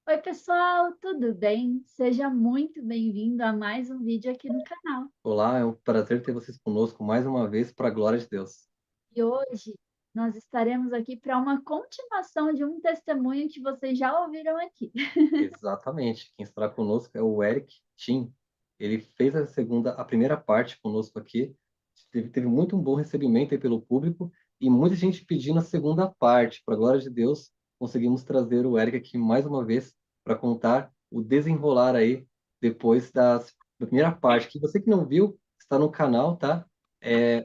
Oi, pessoal, tudo bem? Seja muito bem-vindo a mais um vídeo aqui no canal. Olá, é um prazer ter vocês conosco mais uma vez para a glória de Deus. E hoje nós estaremos aqui para uma continuação de um testemunho que vocês já ouviram aqui. Exatamente. Quem estará conosco é o Eric Tim. Ele fez a primeira parte conosco aqui. Teve muito um bom recebimento aí pelo público e muita gente pedindo a segunda parte. Para a glória de Deus, conseguimos trazer o Eric aqui mais uma vez para contar o desenrolar aí depois da primeira parte. Que você que não viu, está no canal, tá?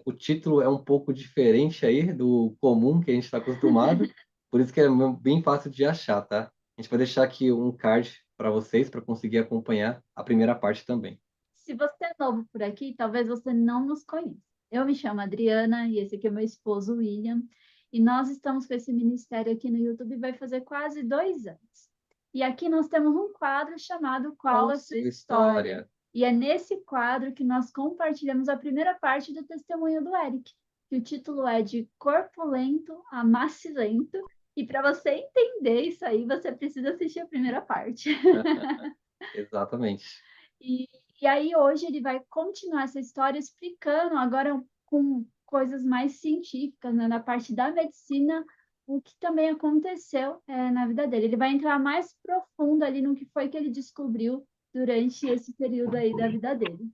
O título é um pouco diferente aí do comum que a gente está acostumado, por isso que é bem fácil de achar, tá? A gente vai deixar aqui um card para vocês para conseguir acompanhar a primeira parte também. Se você é novo por aqui, talvez você não nos conheça. Eu me chamo Adriana e esse aqui é meu esposo William. E nós estamos com esse ministério aqui no YouTube vai fazer quase 2 anos. E aqui nós temos um quadro chamado Qual Qual a a Sua sua História? história? E é nesse quadro que nós compartilhamos a primeira parte do testemunho do Eric, que o título é de Corpulento a Macilento. E para você entender isso aí, você precisa assistir a primeira parte. Exatamente. E, e aí hoje ele vai continuar essa história explicando agora com coisas mais científicas, né, na parte da medicina, o que também aconteceu na vida dele. Ele vai entrar mais profundo ali no que foi que ele descobriu durante esse período aí da vida dele,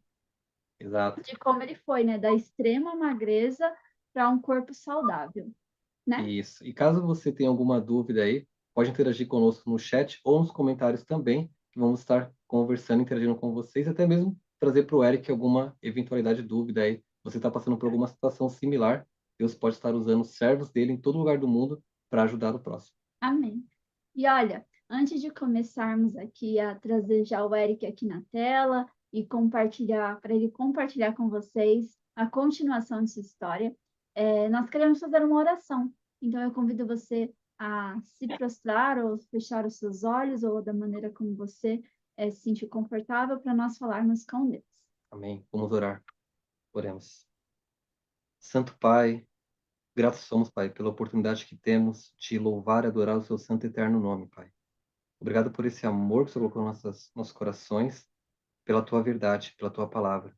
Exato. de como ele foi, né, da extrema magreza para um corpo saudável, né? Isso. E caso você tenha alguma dúvida aí, pode interagir conosco no chat ou nos comentários também, que vamos estar conversando, interagindo com vocês, até mesmo trazer para o Eric alguma eventualidade, dúvida aí. Você está passando por alguma situação similar, Deus pode estar usando os servos dele em todo lugar do mundo para ajudar o próximo. Amém. E olha, antes de começarmos aqui a trazer já o Eric aqui na tela e compartilhar, para ele compartilhar com vocês a continuação dessa história, nós queremos fazer uma oração. Então eu convido você a se prostrar ou fechar os seus olhos ou da maneira como você se sentir confortável para nós falarmos com Deus. Amém. Vamos orar. Oremos. Santo Pai, gratos somos, Pai, pela oportunidade que temos de louvar e adorar o seu santo e eterno nome, Pai. Obrigado por esse amor que você colocou em nossos corações, pela tua verdade, pela tua palavra.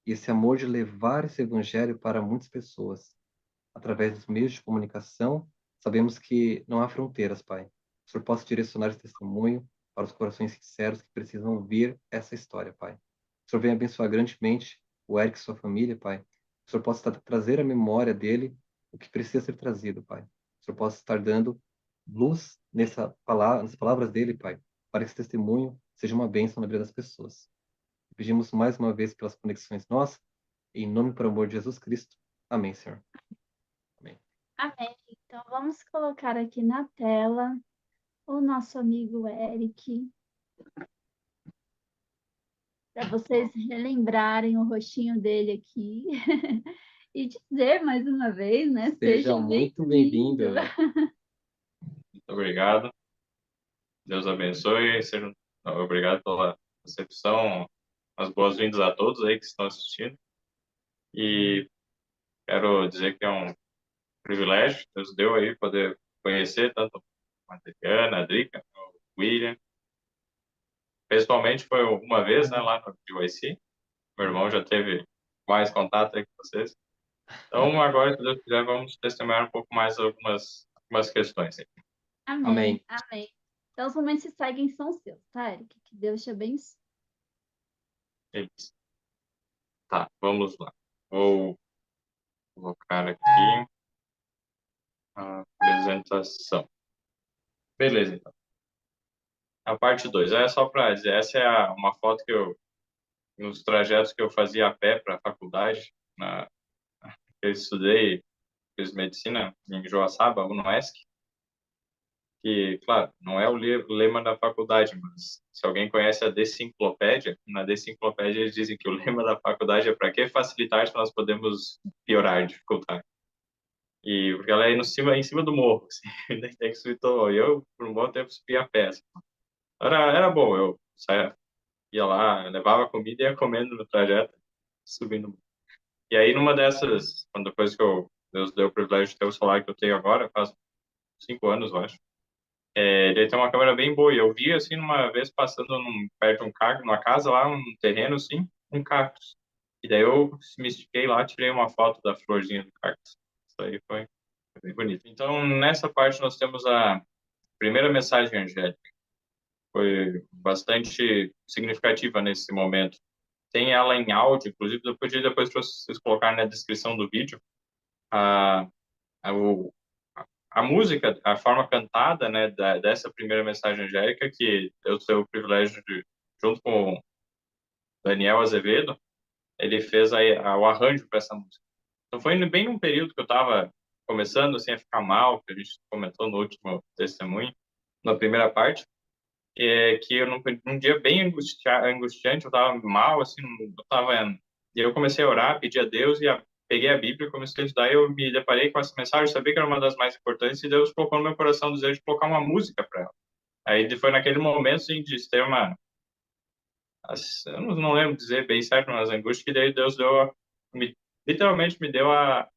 E esse amor de levar esse evangelho para muitas pessoas, através dos meios de comunicação, sabemos que não há fronteiras, Pai. Que o Senhor possa direcionar esse testemunho para os corações sinceros que precisam ouvir essa história, Pai. Que o Senhor venha abençoar grandemente o Eric e sua família, Pai. Que o Senhor possa trazer à memória dele o que precisa ser trazido, Pai. Que o Senhor possa estar dando luz nas palavras dele, Pai, para que esse testemunho seja uma bênção na vida das pessoas. Pedimos mais uma vez pelas conexões nossas, em nome e por amor de Jesus Cristo. Amém, Senhor. Amém. Amém. Então vamos colocar aqui na tela o nosso amigo Eric, para vocês relembrarem o rostinho dele aqui e dizer mais uma vez, né? Seja Seja muito bem-vindo. bem-vindo. Muito obrigado. Deus abençoe. Obrigado pela recepção. As boas-vindas a todos aí que estão assistindo. E quero dizer que é um privilégio que Deus deu aí poder conhecer tanto a Adriana, a Drica, o William. Pessoalmente foi uma vez, né, lá no GYC. Meu irmão já teve mais contato aí com vocês. Então, agora, se Deus quiser, vamos testemunhar um pouco mais algumas questões aí. Amém, Amém. amém. Então, os momentos que seguem são seus, tá, Eric? Que Deus te abençoe. Beleza. Tá, vamos lá. Vou colocar aqui a apresentação. Beleza, então. A parte 2 é só para dizer, essa é uma foto que nos trajetos que eu fazia a pé para a faculdade, eu estudei, fiz medicina em Joaçaba, UNOESC, que, claro, não é o lema da faculdade, mas se alguém conhece a Decinclopédia, na Decinclopédia eles dizem que o lema da faculdade é para que facilitar se nós podemos piorar, dificultar. E porque ela é em cima do morro, assim, tem que subir todo. E eu, por um bom tempo, subi a pé. Assim. Era bom, eu saía, ia lá, levava comida e ia comendo no trajeto, subindo. E aí, numa dessas, quando depois que Deus deu o privilégio de ter o celular que eu tenho agora, faz 5 anos, eu acho. Ele tem uma câmera bem boa. E eu vi, assim, uma vez passando perto de um cacto, numa casa lá, um terreno, assim, um cactus. E daí eu me estiquei lá, tirei uma foto da florzinha do cactus. Isso aí foi bem bonito. Então, nessa parte, nós temos a primeira mensagem angélica. Foi bastante significativa nesse momento. Tem ela em áudio, inclusive, depois para vocês colocarem na descrição do vídeo, a, a, o, a música, a forma cantada, né, dessa primeira mensagem angélica, que eu tenho o privilégio de, junto com o Daniel Azevedo, ele fez o arranjo para essa música. Então foi bem num período que eu estava começando assim a ficar mal, que a gente comentou no último testemunho, na primeira parte, que eu num dia bem angustiante, eu estava mal, assim, eu tava, e eu comecei a orar, pedir a Deus peguei a Bíblia e comecei a estudar, e eu me deparei com essa mensagem, sabia que era uma das mais importantes, e Deus colocou no meu coração o desejo de colocar uma música para ela. Aí foi naquele momento, assim, de ter eu não lembro dizer bem certo, mas angústia, que daí Deus literalmente me deu a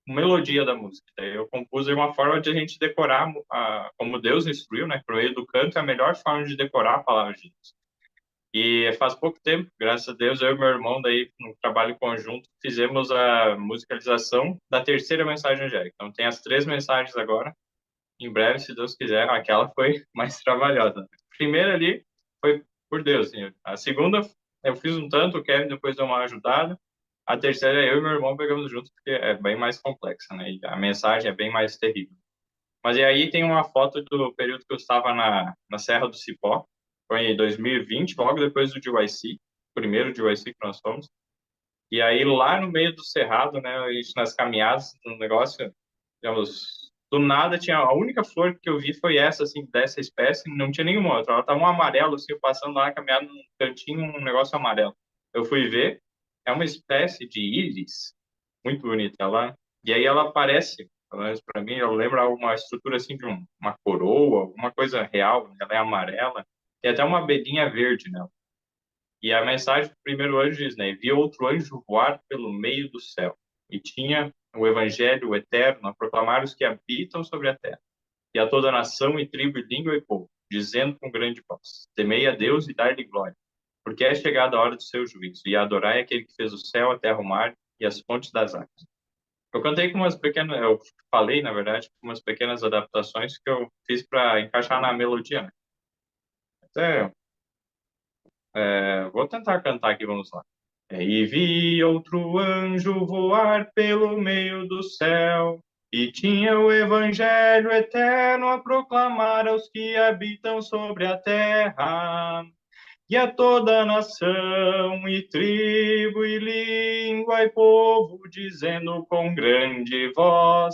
melodia da música. Daí eu compus de uma forma de a gente decorar, como Deus instruiu, né? Por meio do canto, é a melhor forma de decorar a palavra de Deus. E faz pouco tempo, graças a Deus, eu e meu irmão, daí, no trabalho conjunto, fizemos a musicalização da terceira mensagem angélica. Então, tem as 3 mensagens agora. Em breve, se Deus quiser, aquela foi mais trabalhosa. A primeira ali foi por Deus. Assim. A segunda, eu fiz um tanto, o Kevin depois deu uma ajudada. A terceira, eu e meu irmão pegamos juntos, porque é bem mais complexa, né? E a mensagem é bem mais terrível. Mas e aí tem uma foto do período que eu estava na Serra do Cipó, foi em 2020, logo depois do GYC, primeiro GYC que nós fomos. E aí lá no meio do cerrado, né, a gente nas caminhadas, no negócio, digamos, do nada tinha a única flor que eu vi foi essa assim dessa espécie, não tinha nenhuma outra. Ela tava um amarelo assim, eu passando lá caminhando num cantinho, um negócio amarelo. Eu fui ver, é uma espécie de íris, muito bonita ela. E aí ela aparece, pelo menos para mim, eu lembro uma estrutura assim de uma coroa, alguma coisa real, né? Ela é amarela. Tem até uma abelhinha verde nela. E a mensagem do primeiro anjo diz, né? Vi outro anjo voar pelo meio do céu. E tinha o evangelho eterno a proclamar os que habitam sobre a terra. E a toda nação e tribo e língua e povo, dizendo com grande voz, temei a Deus e dai-lhe glória, porque é chegada a hora do seu juízo, e adorai aquele que fez o céu, a terra, o mar e as fontes das águas. Eu cantei com umas pequenas, eu falei, na verdade, com umas pequenas adaptações que eu fiz para encaixar na melodia, né? Até, vou tentar cantar aqui, vamos lá. E vi outro anjo voar pelo meio do céu, e tinha o evangelho eterno a proclamar aos que habitam sobre a terra, e a toda nação, e tribo, e língua, e povo, dizendo com grande voz,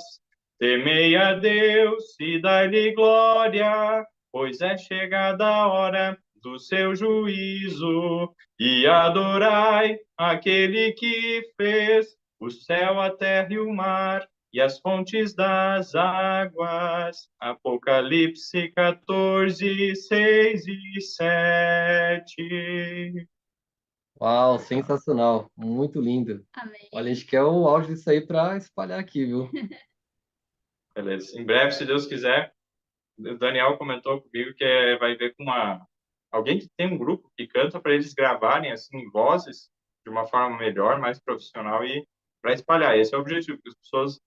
temei a Deus e dai-lhe glória, pois é chegada a hora do seu juízo, e adorai aquele que fez o céu, a terra e o mar, e as fontes das águas. Apocalipse 14, 6 e 7. Uau, sensacional, muito lindo. Amém. Olha, a gente quer o áudio disso aí para espalhar aqui, viu? Beleza. Em breve, se Deus quiser, o Daniel comentou comigo que vai ver com alguém que tem um grupo que canta para eles gravarem assim vozes de uma forma melhor, mais profissional e para espalhar. Esse é o objetivo, que as pessoas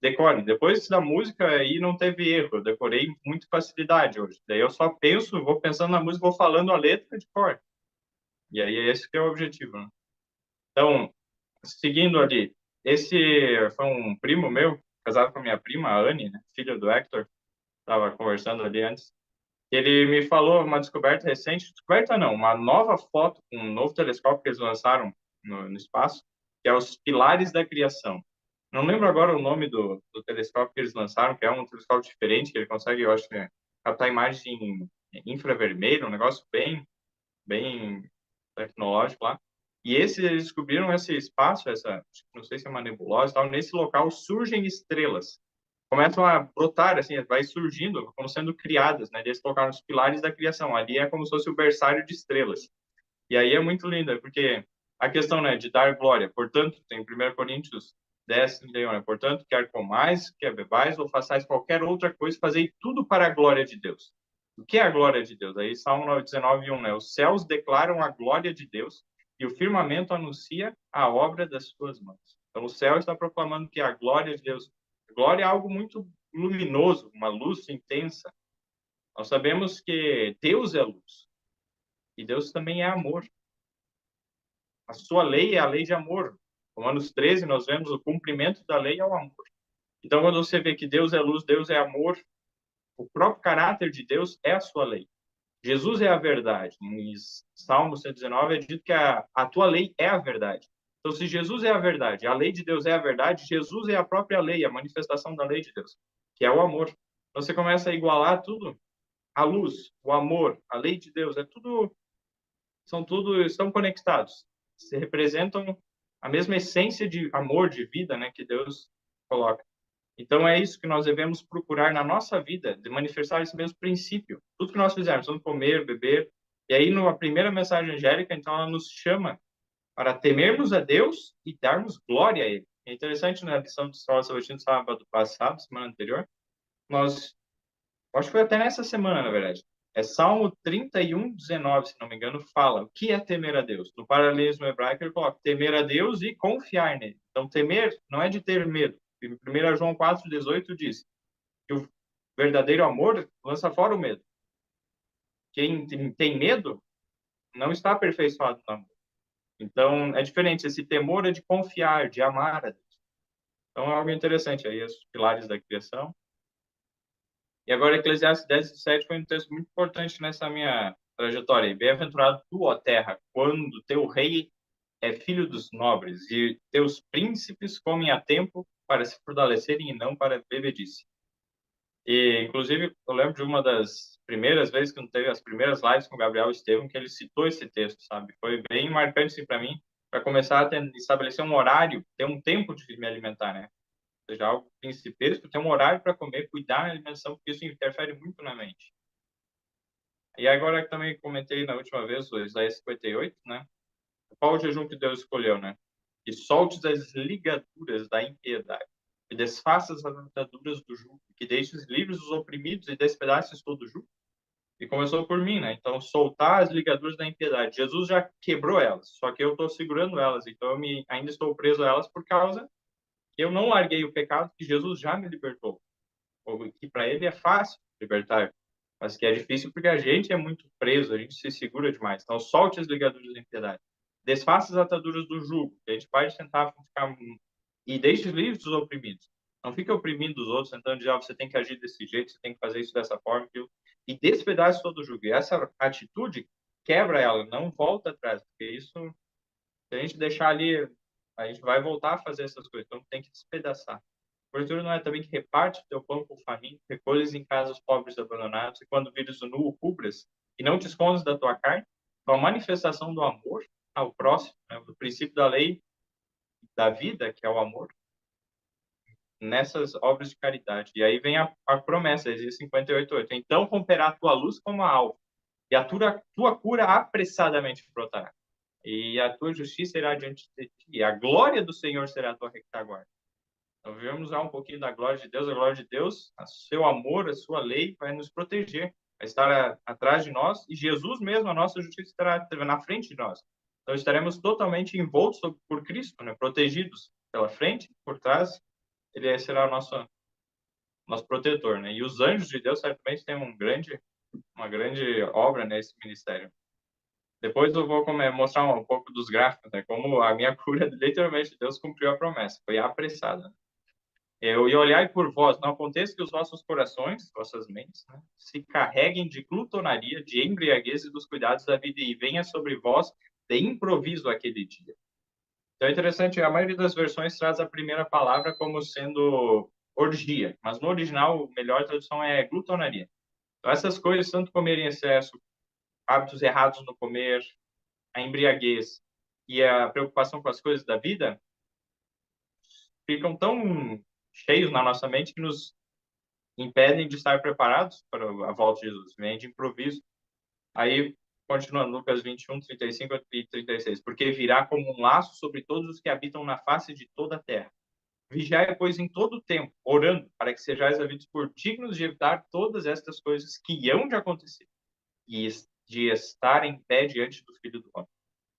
decorem. Depois da música aí não teve erro, eu decorei com muita facilidade hoje. Daí eu só penso, vou pensando na música, vou falando a letra de cor. E aí esse que é o objetivo, né? Então, seguindo ali, esse foi um primo meu, casado com a minha prima, a Anne, né, filha do Hector, estava conversando ali antes. Ele me falou uma descoberta recente, descoberta não, uma nova foto com um novo telescópio que eles lançaram no espaço, que é os Pilares da Criação. Não lembro agora o nome do telescópio que eles lançaram, que é um telescópio diferente, que ele consegue, eu acho, captar imagem em infravermelho, um negócio bem tecnológico lá. E eles descobriram esse espaço, não sei se é uma nebulosa e tal, nesse local surgem estrelas. Começam a brotar, assim, vai surgindo, como sendo criadas, né? Eles colocaram os pilares da criação. Ali é como se fosse o berçário de estrelas. E aí é muito lindo, porque a questão, né, de dar glória. Portanto, tem 1 Coríntios 10:31, né? Portanto, quer comais, quer bebais, ou façais qualquer outra coisa, fazei tudo para a glória de Deus. O que é a glória de Deus? Aí Salmo 19:1, né? Os céus declaram a glória de Deus e o firmamento anuncia a obra das suas mãos. Então, o céu está proclamando que a glória de Deus... Glória é algo muito luminoso, uma luz intensa. Nós sabemos que Deus é luz e Deus também é amor. A sua lei é a lei de amor. Romanos 13, nós vemos o cumprimento da lei é o amor. Então, quando você vê que Deus é luz, Deus é amor, o próprio caráter de Deus é a sua lei. Jesus é a verdade. Em Salmo 119 é dito que a tua lei é a verdade. Então, se Jesus é a verdade, a lei de Deus é a verdade, Jesus é a própria lei, a manifestação da lei de Deus, que é o amor. Então, você começa a igualar tudo. A luz, o amor, a lei de Deus, estão conectados. Se representam a mesma essência de amor, de vida, né, que Deus coloca. Então, é isso que nós devemos procurar na nossa vida, de manifestar esse mesmo princípio. Tudo que nós fizermos, vamos comer, beber. E aí, na primeira mensagem angélica, então, ela nos chama para temermos a Deus e darmos glória a Ele. É interessante, na lição do sábado passado, semana anterior, acho que foi até nessa semana, na verdade, Salmo 31:19, se não me engano, fala o que é temer a Deus. No paralelismo hebraico, ele coloca temer a Deus e confiar nele. Então, temer não é de ter medo. Em 1 João 4:18 diz que o verdadeiro amor lança fora o medo. Quem tem medo não está aperfeiçoado no amor. Então, é diferente. Esse temor é de confiar, de amar a Deus. Então, é algo interessante aí, os pilares da criação. E agora, Eclesiastes 10:7 foi um texto muito importante nessa minha trajetória. Bem-aventurado tu, ó terra, quando teu rei é filho dos nobres e teus príncipes comem a tempo para se fortalecerem e não para bebedice. E, inclusive, eu lembro de uma das primeiras vezes que eu teve as primeiras lives com o Gabriel Estevam, que ele citou esse texto, sabe? Foi bem marcante assim, para mim, para começar a estabelecer um horário, ter um tempo de me alimentar, né? Ou seja, algo principesco, ter um horário para comer, cuidar da alimentação, porque isso interfere muito na mente. E agora que também comentei na última vez, o Isaías 58, né? Qual o jejum que Deus escolheu, né? Que soltes as ligaduras da impiedade, que desfaças as ataduras do jugo, que deixes livres os oprimidos e despedaces todo o jugo. E começou por mim, né? Então, soltar as ligaduras da impiedade. Jesus já quebrou elas, só que eu estou segurando elas, então ainda estou preso a elas por causa que eu não larguei o pecado, que Jesus já me libertou. Ou que para ele é fácil libertar, mas que é difícil porque a gente é muito preso, a gente se segura demais. Então, solte as ligaduras da impiedade. Desfaça as ataduras do jugo, que a gente pode tentar ficar... E deixe livres os oprimidos. Não fique oprimindo os outros, tentando dizer, você tem que agir desse jeito, você tem que fazer isso dessa forma, viu? E despedace todo o jugo. E essa atitude quebra ela, não volta atrás, porque isso, se a gente deixar ali, a gente vai voltar a fazer essas coisas. Então, tem que despedaçar. Porventura não é também que reparte o teu pão com o faminto, recolhes em casa os pobres abandonados, e quando vires o nu, o cubras, e não te escondes da tua carne? Então, a manifestação do amor ao próximo, né, do princípio da lei da vida, que é o amor, nessas obras de caridade. E aí vem a promessa, Isaías 58:8. Então romperá a tua luz como a alva, e a tua cura apressadamente brotará. E a tua justiça irá diante de ti, e a glória do Senhor será a tua retaguarda. Então, vivemos já um pouquinho da glória de Deus. A glória de Deus, o seu amor, a sua lei vai nos proteger, vai estar atrás de nós, e Jesus mesmo, a nossa justiça, estará na frente de nós. Então, estaremos totalmente envoltos por Cristo, né? Protegidos pela frente, por trás, ele será o nosso protetor, né? E os anjos de Deus certamente têm uma grande obra nesse ministério. Depois eu vou mostrar um pouco dos gráficos, né? Como a minha cura, literalmente, Deus cumpriu a promessa, foi apressada. E olhai por vós, não aconteça que os vossos corações, vossas mentes, né, se carreguem de glutonaria, de embriaguez e dos cuidados da vida, e venha sobre vós de improviso aquele dia. Então é interessante, a maioria das versões traz a primeira palavra como sendo orgia, mas no original, a melhor tradução é glutonaria. Então essas coisas, tanto comer em excesso, hábitos errados no comer, a embriaguez e a preocupação com as coisas da vida, ficam tão cheios na nossa mente que nos impedem de estar preparados para a volta de Jesus. Vem de improviso. Aí, continuando, Lucas 21, 35 e 36. Porque virá como um laço sobre todos os que habitam na face de toda a terra. Vigiai, pois, em todo o tempo, orando, para que sejais havidos por dignos de evitar todas estas coisas que hão de acontecer e de estar em pé diante do Filho do Homem.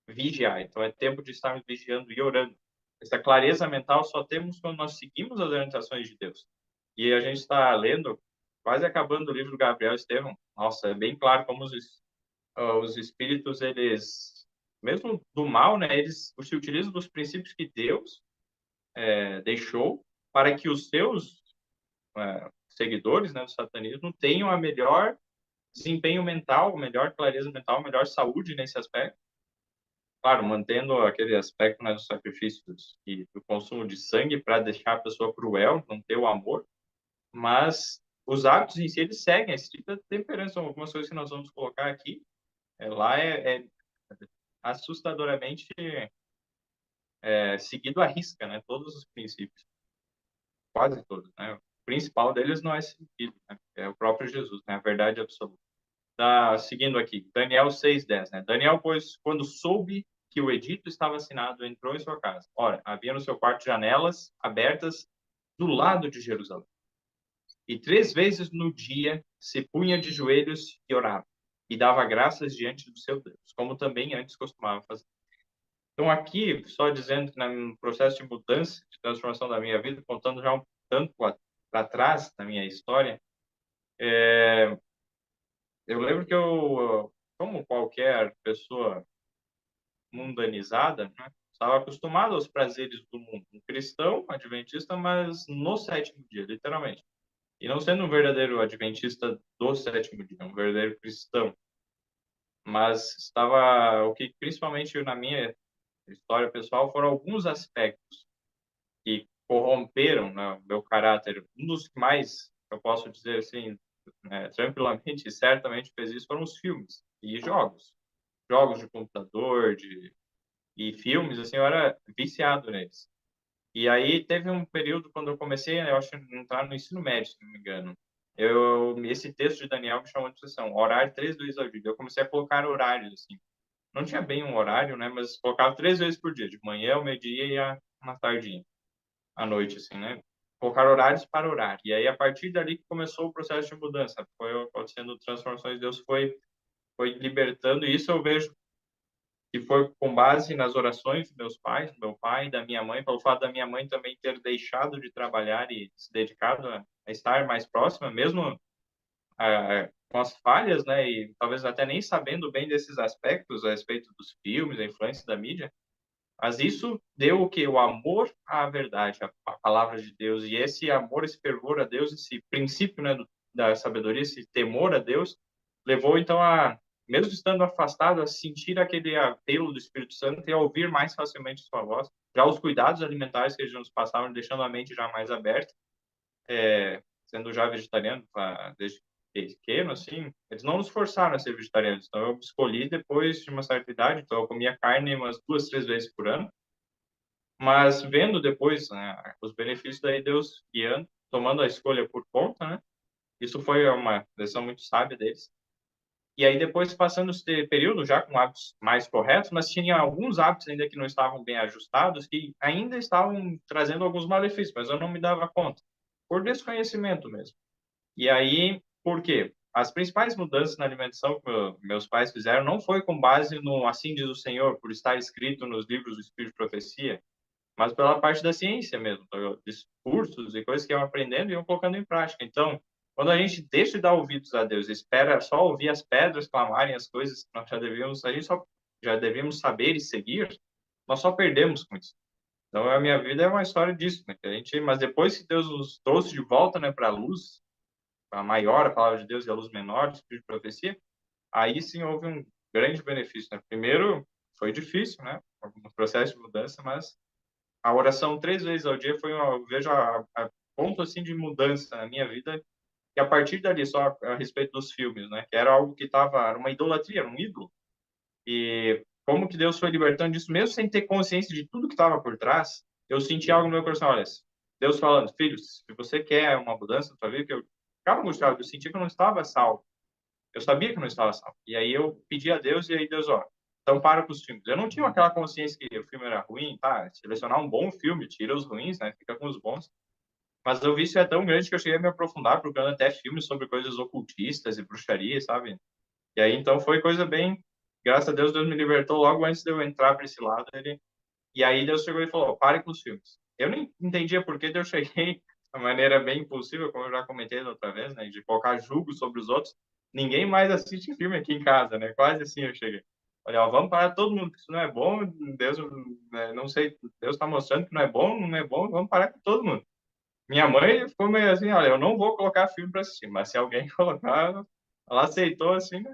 Vigiai. Então, é tempo de estarmos vigiando e orando. Essa clareza mental só temos quando nós seguimos as orientações de Deus. E a gente está lendo, quase acabando o livro do Gabriel Estevão. Nossa, é bem claro como os espíritos, eles, mesmo do mal, né, eles se utilizam dos princípios que Deus deixou para que os seus seguidores, né, do satanismo tenham a melhor desempenho mental, melhor clareza mental, melhor saúde nesse aspecto. Claro, mantendo aquele aspecto, né, dos sacrifícios e do consumo de sangue para deixar a pessoa cruel, não ter o amor, mas os hábitos em si, eles seguem esse tipo de temperança. Algumas coisas que nós vamos colocar aqui, lá é assustadoramente seguido à risca, né, todos os princípios, quase todos, né. O principal deles não é seguido, né, é o próprio Jesus, né, a verdade absoluta. Seguindo aqui, Daniel 6:10, né? Daniel, pois, quando soube que o edito estava assinado, entrou em sua casa. Ora, havia no seu quarto janelas abertas do lado de Jerusalém. E 3 vezes no dia se punha de joelhos e orava, e dava graças diante do seu Deus, como também antes costumava fazer. Então, aqui, só dizendo que no processo de mudança, de transformação da minha vida, contando já um tanto para trás na minha história, eu lembro que eu, como qualquer pessoa mundanizada, né, estava acostumado aos prazeres do mundo. Um cristão, adventista, mas no sétimo dia, literalmente. E não sendo um verdadeiro adventista do sétimo dia, um verdadeiro cristão. Mas estava, o que principalmente na minha história pessoal foram alguns aspectos que corromperam, né, o meu caráter. Um dos que mais, eu posso dizer assim, tranquilamente e certamente fez isso foram os filmes e jogos. Jogos de computador, e filmes, assim, eu era viciado neles. E aí teve um período quando eu comecei, eu acho, a entrar no ensino médio, se não me engano. Esse texto de Daniel me chamou a atenção, orar 3 vezes ao dia. Eu comecei a colocar horários, assim. Não tinha bem um horário, né? Mas colocava 3 vezes por dia, de manhã, ao meio-dia e uma tardinha, à noite, assim, né? Colocar horários para orar. E aí, a partir dali que começou o processo de mudança. Foi acontecendo transformações, Deus foi libertando. E isso eu vejo que foi com base nas orações dos meus pais, do meu pai e da minha mãe, pelo fato da minha mãe também ter deixado de trabalhar e se dedicado a estar mais próxima, mesmo com as falhas, né, e talvez até nem sabendo bem desses aspectos a respeito dos filmes, a influência da mídia, mas isso deu o que? O amor à verdade, a palavra de Deus, e esse amor, esse fervor a Deus, esse princípio, né, da sabedoria, esse temor a Deus, levou então mesmo estando afastado, a sentir aquele apelo do Espírito Santo e a ouvir mais facilmente sua voz. Já os cuidados alimentares que eles nos passavam, deixando a mente já mais aberta, sendo já vegetariano desde pequeno, assim, eles não nos forçaram a ser vegetarianos. Então, eu escolhi depois de uma certa idade, então eu comia carne umas 2, 3 vezes por ano, mas vendo depois, né, os benefícios, daí Deus guiando, tomando a escolha por conta, né? Isso foi uma decisão muito sábia deles. E aí depois, passando esse período já com hábitos mais corretos, mas tinha alguns hábitos ainda que não estavam bem ajustados, que ainda estavam trazendo alguns malefícios, mas eu não me dava conta, por desconhecimento mesmo. E aí, por quê? As principais mudanças na alimentação que meus pais fizeram não foi com base no assim diz o Senhor, por estar escrito nos livros do Espírito de Profecia, mas pela parte da ciência mesmo, discursos e coisas que iam aprendendo e iam colocando em prática. Então, quando a gente deixa de dar ouvidos a Deus, espera só ouvir as pedras clamarem as coisas que nós já devíamos saber e seguir, nós só perdemos com isso. Então, a minha vida é uma história disso, né? Mas depois que Deus nos trouxe de volta, né, para a luz, a maior, a palavra de Deus e a luz menor, o Espírito de Profecia, aí sim houve um grande benefício, né? Primeiro, foi difícil, né? Um processo de mudança, mas a oração 3 vezes ao dia foi, eu vejo, a ponto assim de mudança na minha vida, e a partir dali, só a respeito dos filmes, né, que era algo que era uma idolatria, era um ídolo, e como que Deus foi libertando disso, mesmo sem ter consciência de tudo que estava por trás, eu senti algo no meu coração, olha, Deus falando, filhos, se você quer uma mudança na sua vida, que eu ficava angustiado, eu sentia que eu não estava salvo, eu sabia que eu não estava salvo, e aí eu pedi a Deus, e aí Deus, ó, Então, para com os filmes. Eu não tinha aquela consciência que o filme era ruim, tá? Selecionar um bom filme, tira os ruins, né? Fica com os bons. Mas o vício é tão grande que eu cheguei a me aprofundar, procurando até filmes sobre coisas ocultistas e bruxaria, sabe? E aí, então, foi coisa bem... Graças a Deus, Deus me libertou logo antes de eu entrar para esse lado. E aí, Deus chegou e falou, pare com os filmes. Eu nem entendia por que eu cheguei de maneira bem impulsiva, como eu já comentei da outra vez, né? De colocar julgo sobre os outros. Ninguém mais assiste filme aqui em casa, né? Quase assim eu cheguei. Olha, ó, vamos parar todo mundo, que isso não é bom. Deus, né, não sei, Deus está mostrando que não é bom, não é bom, vamos parar com todo mundo. Minha mãe ficou meio assim, olha, eu não vou colocar filme para assistir, mas se alguém colocar, ela aceitou assim, né?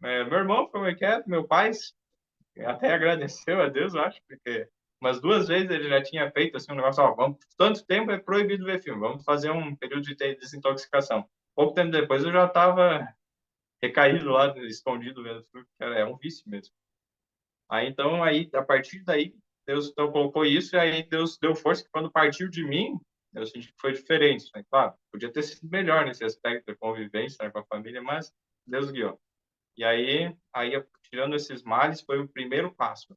Meu irmão ficou meio quieto, meu pai até agradeceu a Deus, eu acho, porque umas 2 vezes ele já tinha feito assim um negócio, ó, vamos, tanto tempo é proibido ver filme, vamos fazer um período de desintoxicação. Pouco tempo depois eu já estava recaído lá, escondido vendo filme, que é um vício mesmo. Aí então, aí, a partir daí, Deus então colocou isso, e aí Deus deu força que quando partiu de mim, eu senti que foi diferente, né? Claro, podia ter sido melhor nesse aspecto da convivência, né, com a família, mas Deus guiou. E aí tirando esses males, foi o primeiro passo.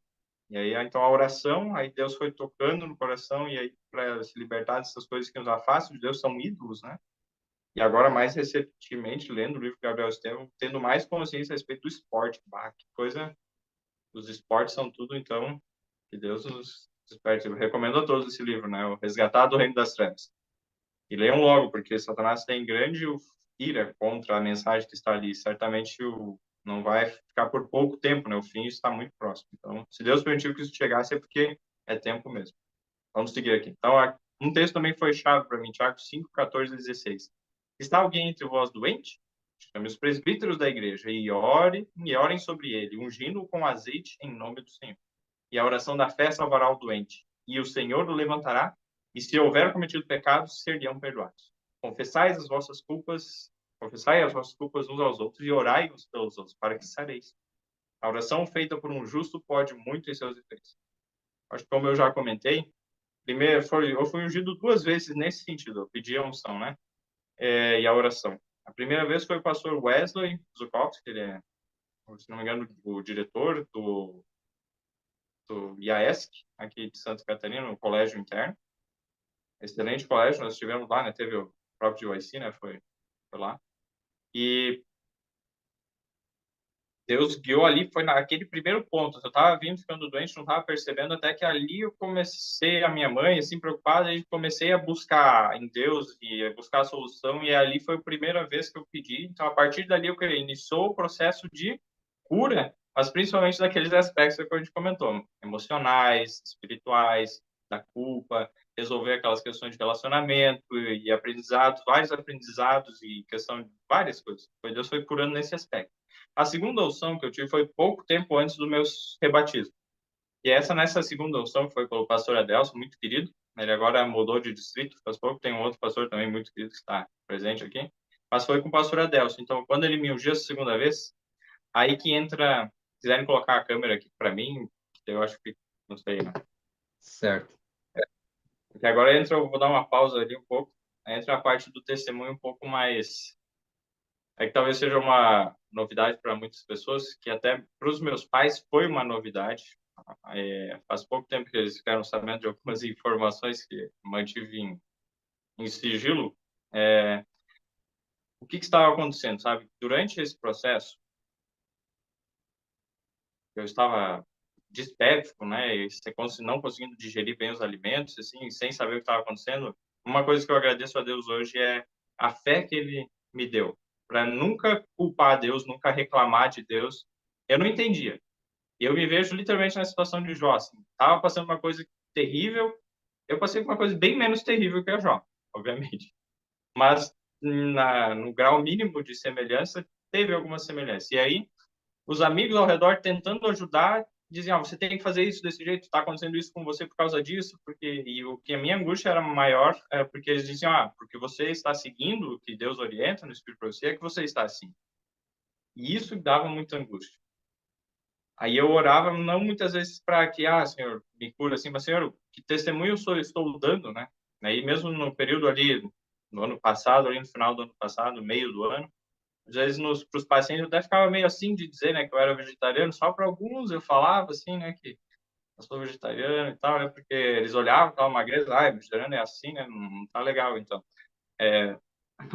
E aí, então, a oração, aí Deus foi tocando no coração, e aí, para se libertar dessas coisas que nos afastam de Deus, são ídolos, né? E agora, mais recentemente, lendo o livro de Gabriel Estevam, tendo mais consciência a respeito do esporte. Bah, que coisa, os esportes são tudo, então, que Deus nos desperte. Eu recomendo a todos esse livro, né? O Resgatado do Reino das Trevas. E leiam logo, porque Satanás tem grande ira contra a mensagem que está ali. Certamente não vai ficar por pouco tempo, né? O fim está muito próximo. Então, se Deus permitiu que isso chegasse, é porque é tempo mesmo. Vamos seguir aqui. Então, um texto também foi chave para mim, Tiago 5, 14 e 16. Está alguém entre vós doente? Chame os presbíteros da igreja e orem sobre ele, ungindo-o com azeite em nome do Senhor. E a oração da fé salvará o doente, e o Senhor o levantará, e se houver cometido pecados, serão perdoados. Confessai as vossas culpas uns aos outros, e orai uns pelos outros, para que sareis. A oração feita por um justo pode muito em seus efeitos. Acho que, como eu já comentei, primeiro eu fui ungido 2 vezes nesse sentido, eu pedi a unção, né? E a oração. A primeira vez foi o pastor Wesley Zukowski, que ele é, se não me engano, o diretor do IAESC, aqui de Santa Catarina, no colégio interno. Excelente colégio, nós estivemos lá, né? Teve o próprio GYC, né? Foi lá. E Deus guiou ali, foi naquele primeiro ponto. Eu estava vindo, ficando doente, não estava percebendo, até que ali eu comecei, a minha mãe, assim, preocupada, e comecei a buscar em Deus e a buscar a solução, e ali foi a primeira vez que eu pedi. Então, a partir dali, eu iniciou o processo de cura, mas principalmente daqueles aspectos que a gente comentou, emocionais, espirituais, da culpa, resolver aquelas questões de relacionamento e aprendizados, vários aprendizados e questão de várias coisas. Deus foi curando nesse aspecto. A segunda opção que eu tive foi pouco tempo antes do meu rebatismo. E nessa segunda opção foi pelo pastor Adelson, muito querido. Ele agora mudou de distrito, faz pouco. Tem um outro pastor também muito querido que está presente aqui. Mas foi com o pastor Adelson. Então, quando ele me ungiu essa segunda vez, aí que entra... Se quiserem colocar a câmera aqui para mim, eu acho que... Não sei, né? Certo. Porque agora entra... Eu vou dar uma pausa ali um pouco. Entra a parte do testemunho um pouco mais... É que talvez seja uma novidade para muitas pessoas, que até para os meus pais foi uma novidade. Faz pouco tempo que eles ficaram sabendo de algumas informações que mantive em sigilo. O que estava acontecendo, sabe? Durante esse processo, eu estava dispéptico, né? E não conseguindo digerir bem os alimentos, assim, sem saber o que estava acontecendo. Uma coisa que eu agradeço a Deus hoje é a fé que Ele me deu, para nunca culpar Deus, nunca reclamar de Deus. Eu não entendia. Eu me vejo literalmente na situação de Jó. Assim. Tava passando uma coisa terrível, eu passei por uma coisa bem menos terrível que a Jó, obviamente. Mas no grau mínimo de semelhança, teve alguma semelhança. E aí, os amigos ao redor tentando ajudar, diziam, você tem que fazer isso desse jeito, está acontecendo isso com você por causa disso, e o que a minha angústia era maior, porque eles diziam, porque você está seguindo o que Deus orienta no Espírito para você, é que você está assim. E isso dava muita angústia. Aí eu orava, não muitas vezes para que, Senhor, me cura assim, mas, Senhor, que testemunho eu estou dando, né? Aí mesmo no período ali, no ano passado, ali no final do ano passado, meio do ano, às vezes para os pacientes eu até ficava meio assim de dizer, né, que eu era vegetariano, só para alguns eu falava assim, né, que eu sou vegetariano e tal, né, porque eles olhavam, tava magreza, vegetariano é assim, né, não tá legal, então.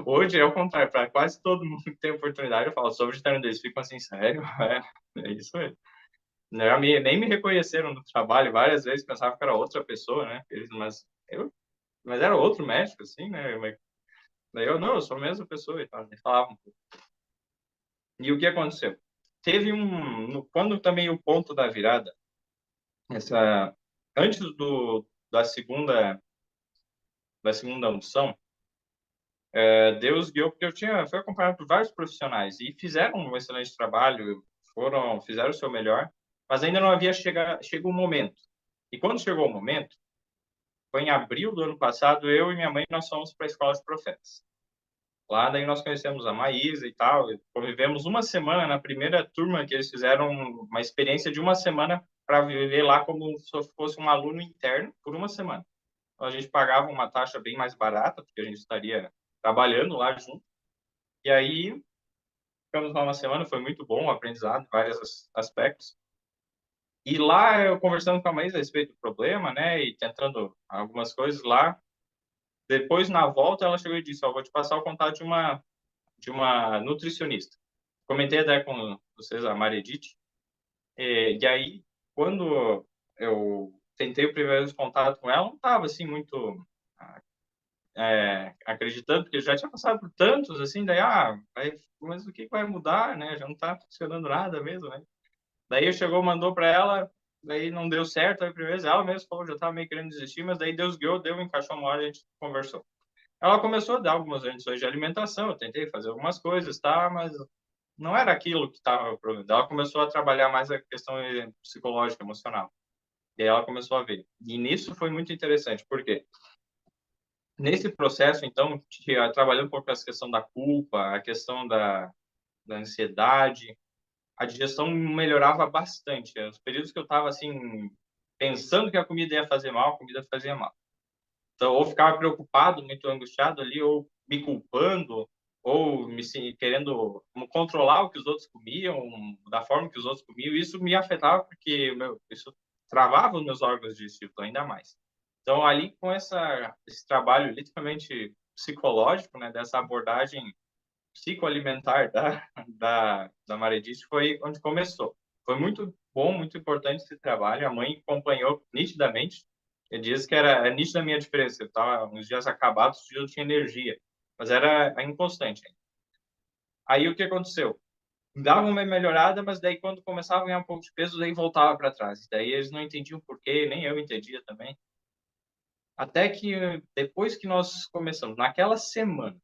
Hoje é o contrário, para quase todo mundo que tem oportunidade, eu falo, sou vegetariano, eles ficam assim, sério? É isso mesmo. Nem me reconheceram no trabalho várias vezes, pensavam que era outra pessoa, né, mas era outro médico, assim, né, daí eu, não, eu sou a mesma pessoa e tal, eles falavam. E o que aconteceu? Teve quando também o ponto da virada, essa, antes da segunda unção, Deus guiou, porque fui acompanhado por vários profissionais e fizeram um excelente trabalho, fizeram o seu melhor, mas ainda não havia chegou o momento. E quando chegou o momento, foi em abril do ano passado, eu e minha mãe, nós fomos para a Escola de Profetas. Lá daí nós conhecemos a Maísa e tal, e convivemos uma semana na primeira turma que eles fizeram uma experiência de uma semana para viver lá como se fosse um aluno interno por uma semana. Então a gente pagava uma taxa bem mais barata, porque a gente estaria trabalhando lá junto. E aí ficamos lá uma semana, foi muito bom o aprendizado em vários aspectos. E lá eu conversando com a Maísa a respeito do problema, né, e tentando algumas coisas lá. Depois na volta ela chegou e disse: "Ó, vou te passar o contato de uma nutricionista". Comentei até com vocês a Maredite, e aí quando eu tentei o primeiro contato com ela, não estava assim muito acreditando, porque eu já tinha passado por tantos assim, daí mas o que vai mudar, né? Já não está funcionando nada mesmo, né? Daí chegou, mandou para ela, daí não deu certo a primeira vez, ela mesma falou, já estava meio querendo desistir, mas daí Deus guiou, encaixou uma hora, a gente conversou. Ela começou a dar algumas orientações de alimentação, eu tentei fazer algumas coisas, tá, mas não era aquilo que estava o problema. Ela começou a trabalhar mais a questão psicológica, emocional. E aí ela começou a ver. E nisso foi muito interessante, porque nesse processo, então, trabalhando um pouco essa questão da culpa, a questão da ansiedade, a digestão melhorava bastante. Os períodos que eu estava assim, pensando que a comida ia fazer mal, a comida fazia mal. Então, ou ficava preocupado, muito angustiado ali, ou me culpando, ou querendo controlar o que os outros comiam, da forma que os outros comiam. Isso me afetava porque isso travava os meus órgãos digestivos ainda mais. Então, ali com esse trabalho literalmente psicológico, né, dessa abordagem psicoalimentar da Maredice, foi onde começou. Foi muito bom, muito importante esse trabalho. A mãe acompanhou nitidamente. Ele disse que era nítida a minha diferença. Eu estava uns dias acabados, uns dias eu tinha energia, mas era inconstante. Aí o que aconteceu? Dava uma melhorada, mas daí quando começava a ganhar um pouco de peso, daí voltava para trás. Daí eles não entendiam por quê, nem eu entendia também. Até que depois que nós começamos, naquela semana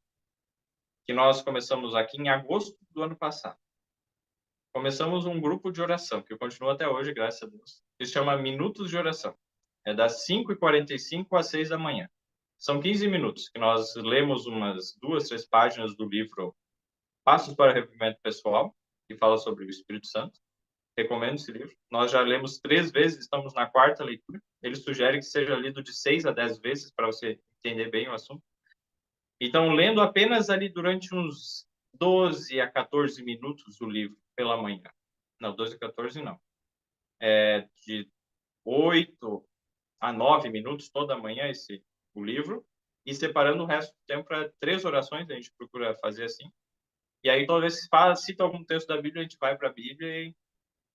que nós começamos aqui em agosto do ano passado, começamos um grupo de oração, que continua até hoje, graças a Deus, que se chama Minutos de Oração. É das 5h45 às 6 da manhã. São 15 minutos que nós lemos umas 2, 3 páginas do livro Passos para o Arrependimento Pessoal, que fala sobre o Espírito Santo. Recomendo esse livro. Nós já lemos 3 vezes, estamos na 4ª leitura. Ele sugere que seja lido de 6 a 10 vezes para você entender bem o assunto. Então, lendo apenas ali durante uns 12 a 14 minutos o livro pela manhã. Não, 12 a 14 não. De 8 a 9 minutos toda manhã o livro, e separando o resto do tempo para 3 orações, a gente procura fazer assim. E aí, toda vez que cita algum texto da Bíblia, a gente vai para a Bíblia e,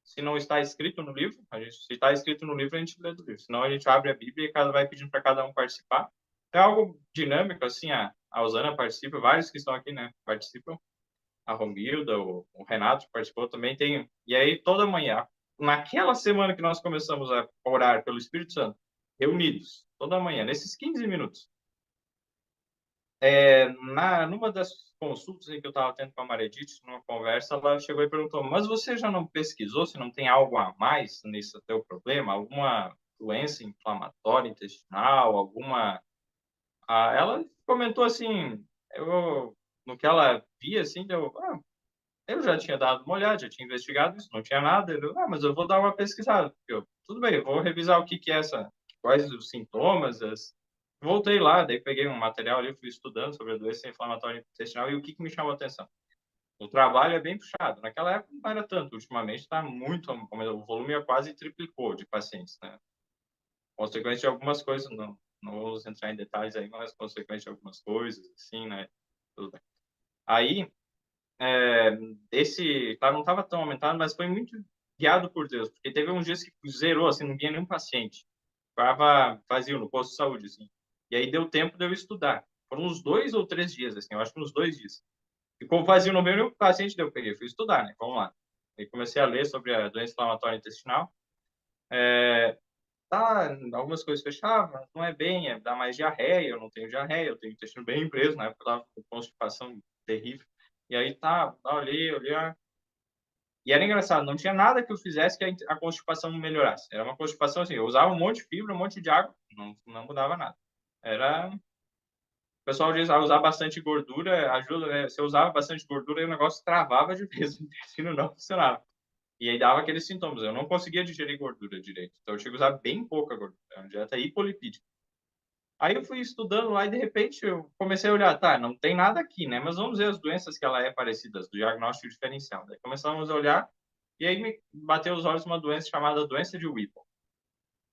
se não está escrito no livro, se está escrito no livro, a gente lê do livro. Senão, a gente abre a Bíblia e vai pedindo para cada um participar. É algo dinâmico, assim, a Osana participa, vários que estão aqui, né, participam. A Romilda, o Renato participou também. E aí, toda manhã, naquela semana que nós começamos a orar pelo Espírito Santo, reunidos, toda manhã, nesses 15 minutos, numa das consultas que eu estava tendo com a Maredite, numa conversa, ela chegou e perguntou: mas você já não pesquisou se não tem algo a mais nesse teu problema? Alguma doença inflamatória intestinal? Ela comentou assim, no que ela via, assim, eu já tinha dado uma olhada, já tinha investigado isso, não tinha nada. Mas eu vou dar uma pesquisada. Tudo bem, eu vou revisar o que é quais os sintomas. Voltei lá, daí peguei um material ali, fui estudando sobre a doença inflamatória intestinal e o que me chamou a atenção. O trabalho é bem puxado. Naquela época não era tanto. Ultimamente está muito, o volume é quase triplicou de pacientes, né? Consequência de algumas coisas, não vamos entrar em detalhes aí, mas consequência de algumas coisas, assim, né? Tudo bem. Aí, não estava tão aumentado, mas foi muito guiado por Deus, porque teve uns dias que zerou, assim, não vinha nenhum paciente. Ficava vazio no posto de saúde, assim. E aí deu tempo de eu estudar. Foram uns 2 ou 3 dias, assim, eu acho que uns 2 dias. Ficou vazio no meio, o paciente deu, peguei, fui estudar, né? Vamos lá. Aí comecei a ler sobre a doença inflamatória intestinal. Tá, algumas coisas fechavam, não é bem, dá mais diarreia, eu não tenho diarreia, eu tenho intestino bem preso, na época eu tava com constipação terrível. E aí olhei, e era engraçado, não tinha nada que eu fizesse que a constipação melhorasse. Era uma constipação assim, eu usava um monte de fibra, um monte de água, não mudava nada. O pessoal diz, usar bastante gordura ajuda, né? Se eu usava bastante gordura, o negócio travava de vez, o intestino não funcionava. E aí dava aqueles sintomas. Eu não conseguia digerir gordura direito. Então eu tinha que usar bem pouca gordura. É uma dieta hipolipídica. Aí eu fui estudando lá e de repente eu comecei a olhar, tá, não tem nada aqui, né? Mas vamos ver as doenças que ela é parecida, do diagnóstico diferencial. Daí começamos a olhar e aí me bateu os olhos uma doença chamada doença de Whipple.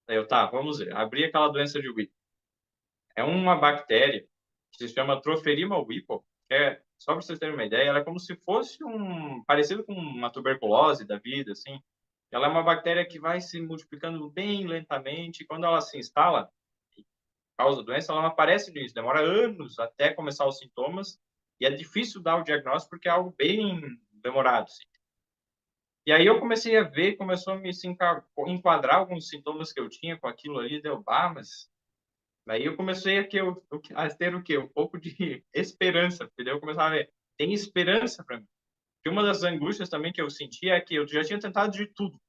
Daí tá, vamos ver. Abri aquela doença de Whipple. É uma bactéria que se chama Tropheriма Whipple, que só para vocês terem uma ideia, ela é como se fosse parecido com uma tuberculose da vida, assim. Ela é uma bactéria que vai se multiplicando bem lentamente. E quando ela se instala e causa doença, ela não aparece no início. Demora anos até começar os sintomas. E é difícil dar o diagnóstico porque é algo bem demorado. Assim. E aí eu comecei a ver, começou a me enquadrar alguns sintomas que eu tinha com aquilo ali. Deu, mas... Aí eu comecei a ter o quê? Um pouco de esperança. Porque daí eu começava a ver, tem esperança para mim. E uma das angústias também que eu sentia é que eu já tinha tentado de tudo.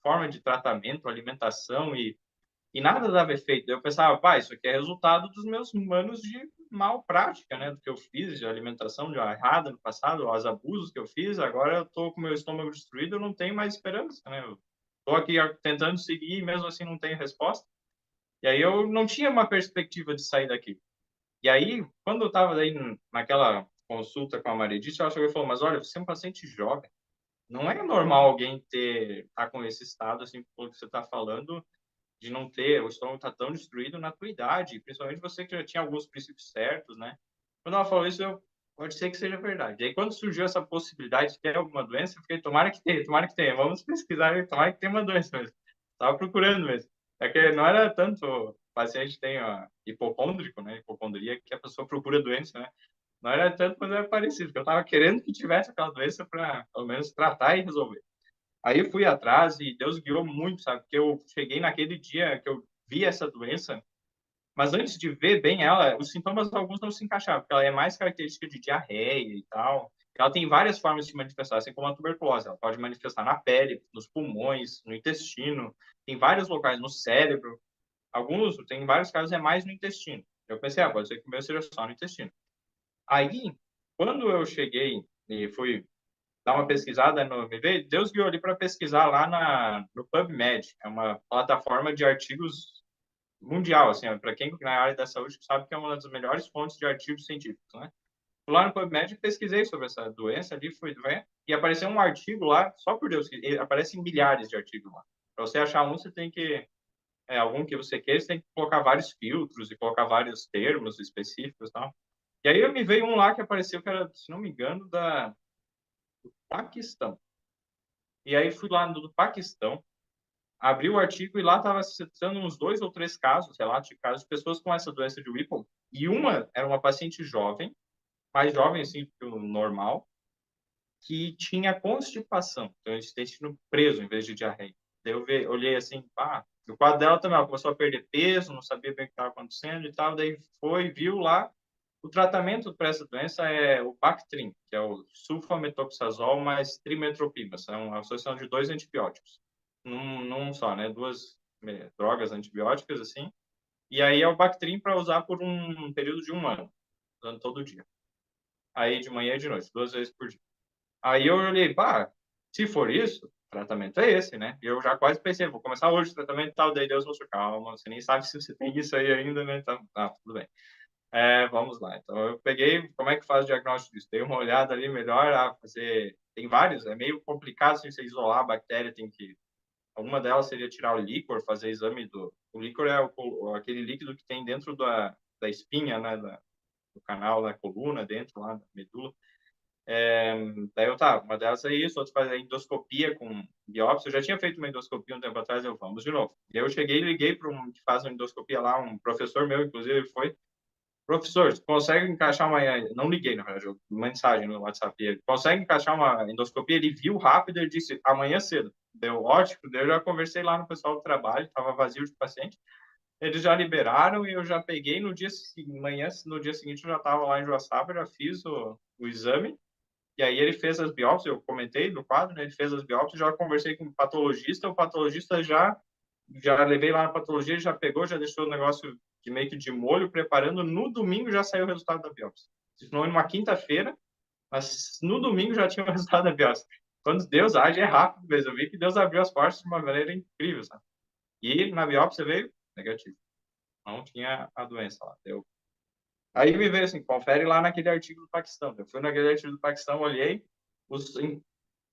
Forma de tratamento, alimentação e nada dava efeito. Eu pensava, isso aqui é resultado dos meus anos de mal prática, né? Do que eu fiz de alimentação de errada no passado, os abusos que eu fiz. Agora eu tô com meu estômago destruído, eu não tenho mais esperança, né? Eu tô aqui tentando seguir e mesmo assim não tenho resposta. E aí eu não tinha uma perspectiva de sair daqui. E aí, quando eu estava aí naquela consulta com a Maridite, ela chegou e falou, mas olha, você é um paciente jovem. Não é normal alguém tá com esse estado, assim, pelo que você está falando, de não ter, o estômago tá tão destruído na tua idade, principalmente você que já tinha alguns princípios certos, né? Quando ela falou isso, pode ser que seja verdade. E aí, quando surgiu essa possibilidade de ter alguma doença, eu fiquei, tomara que tenha, vamos pesquisar, tomara que tenha uma doença mesmo. Tava procurando mesmo. É que não era tanto o paciente tem hipocôndrico, né? Hipocondria, que a pessoa procura doença, né? Não era tanto, mas era parecido, porque eu tava querendo que tivesse aquela doença para, pelo menos, tratar e resolver. Aí eu fui atrás e Deus guiou muito, sabe? Porque eu cheguei naquele dia que eu vi essa doença, mas antes de ver bem ela, os sintomas alguns não se encaixavam, porque ela é mais característica de diarreia e tal. Ela tem várias formas de se manifestar, assim como a tuberculose. Ela pode manifestar na pele, nos pulmões, no intestino, tem vários locais no cérebro. Alguns, tem vários casos, é mais no intestino. Eu pensei, pode ser que o meu seja só no intestino. Aí, quando eu cheguei e fui dar uma pesquisada no MV, Deus guiou ali para pesquisar lá no PubMed, é uma plataforma de artigos mundial, assim, para quem na área da saúde sabe que é uma das melhores fontes de artigos científicos, né? Lá no PubMed pesquisei sobre essa doença ali, fui ver, e apareceu um artigo lá, só por Deus, que aparecem milhares de artigos lá. Para você achar um, você tem que algum que você queira, você tem que colocar vários filtros e colocar vários termos específicos, e tal. E aí eu me veio um lá que apareceu que era, se não me engano, do Paquistão. E aí fui lá do Paquistão, abri o artigo e lá estava citando uns 2 ou 3 casos, relatos de casos de pessoas com essa doença de Whipple. E uma era uma paciente jovem, mais jovem assim que o normal, que tinha constipação, então intestino preso em vez de diarreia. Daí eu olhei assim, o quadro dela também, ela começou a perder peso, não sabia bem o que estava acontecendo e tal, daí viu lá, o tratamento para essa doença é o Bactrim, que é o sulfametoxazol mais trimetoprim, é uma associação de 2 antibióticos, num só, né, 2 drogas antibióticas, assim, e aí é o Bactrim para usar por um período de 1 ano, usando todo dia. Aí de manhã e de noite, 2 vezes por dia. Aí eu olhei, se for isso, o tratamento é esse, né? E eu já quase pensei, vou começar hoje o tratamento e tal. Daí Deus mostrou, calma, você nem sabe se você tem isso aí ainda, né? Então, tudo bem. Vamos lá. Então, eu peguei, como é que faz o diagnóstico disso? Dei uma olhada ali melhor, fazer... Tem vários, é meio complicado assim, você isolar a bactéria, tem que... Uma delas seria tirar o líquor, fazer exame do... O líquor é aquele líquido que tem dentro da espinha, né, do canal, da coluna, dentro lá da medula. Daí uma delas é isso, outra fazer endoscopia com biópsia. Eu já tinha feito uma endoscopia um tempo atrás, vamos de novo. E eu cheguei e liguei para um que faz uma endoscopia lá, um professor meu, inclusive, ele foi... Professor, você consegue encaixar uma... Não liguei, na verdade, uma mensagem no WhatsApp. Ele consegue encaixar uma endoscopia? Ele viu rápido, ele disse, amanhã cedo. Deu ótimo, daí eu já conversei lá no pessoal do trabalho, estava vazio de paciente. Eles já liberaram e eu já peguei no dia seguinte eu já estava lá em Joaçaba, já fiz o exame. E aí ele fez as biópsias, eu comentei no quadro, né? Ele fez as biópsias, já conversei com o patologista já levei lá na patologia, já pegou, já deixou o negócio meio que de molho, preparando. No domingo já saiu o resultado da biópsia. Isso não é numa quinta-feira, mas no domingo já tinha o resultado da biópsia. Quando Deus age, é rápido mesmo. Eu vi que Deus abriu as portas de uma maneira incrível, sabe? E na biópsia veio negativo. Não tinha a doença lá. Aí me veio assim, confere lá naquele artigo do Paquistão. Eu fui naquele artigo do Paquistão, olhei os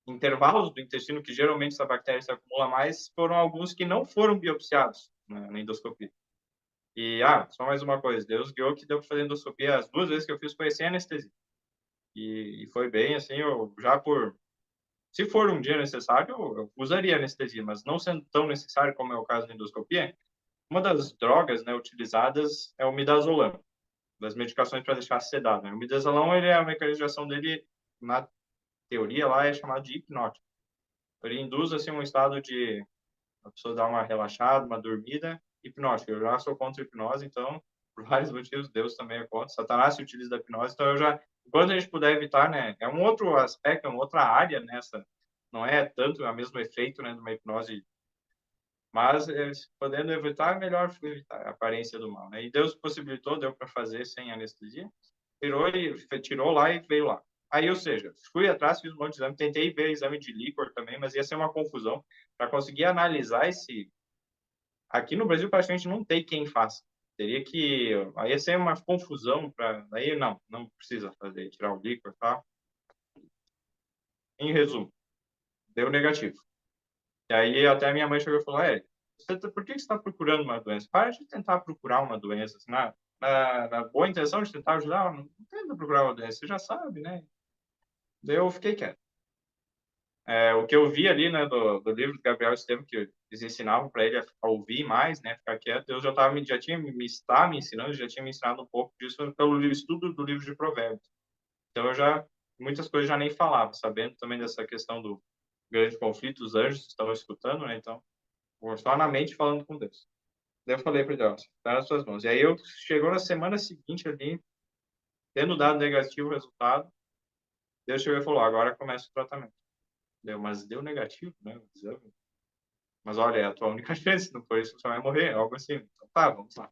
intervalos do intestino que geralmente essa bactéria se acumula mais, foram alguns que não foram biopsiados na endoscopia. E, só mais uma coisa, Deus guiou que deu para fazer endoscopia as 2 vezes que eu fiz foi sem anestesia. E foi bem, assim, se for um dia necessário, eu usaria anestesia, mas não sendo tão necessário como é o caso da endoscopia, uma das drogas, né, utilizadas é o midazolam, das medicações para deixar sedado. Né? O midazolam, a mecanização dele, na teoria lá, é chamado de hipnótico. Ele induz, assim, um estado de a pessoa dar uma relaxada, uma dormida, hipnótica. Eu já sou contra a hipnose, então, por vários motivos, Deus também é contra. Satanás se utiliza da hipnose, então enquanto a gente puder evitar, né, é um outro aspecto, é uma outra área nessa, não é tanto o mesmo efeito, né, de uma hipnose, mas podendo evitar, é melhor evitar a aparência do mal, né? E Deus possibilitou, deu para fazer sem anestesia, tirou lá e veio lá. Aí, ou seja, fui atrás, fiz um monte de exame, tentei ver exame de líquor também, mas ia ser uma confusão para conseguir analisar esse... Aqui no Brasil, praticamente não tem quem faça. Teria que... Aí ia ser uma confusão para... Aí não precisa fazer, tirar o líquor, tá? Em resumo, deu negativo. E aí até a minha mãe chegou e falou, por que você está procurando uma doença? Para de tentar procurar uma doença. Assim, na boa intenção de tentar ajudar, não tenta procurar uma doença, você já sabe, né? Daí eu fiquei quieto. O que eu vi ali, né, do livro do Gabriel Estevam, que eles ensinavam para ele a ouvir mais, né, ficar quieto, eu já tinha me ensinando, já tinha me ensinado um pouco disso pelo estudo do livro de Provérbios. Então muitas coisas já nem falava, sabendo também dessa questão do grande conflito, os anjos estavam escutando, né, então, só na mente falando com Deus. Daí eu falei para Deus, está nas suas mãos. E aí chegou na semana seguinte ali, tendo dado negativo o resultado, Deus chegou e falou, agora começa o tratamento. Mas deu negativo, né, o exame. Mas olha, é a tua única chance, não foi isso que você vai morrer, algo assim. Então tá, vamos lá.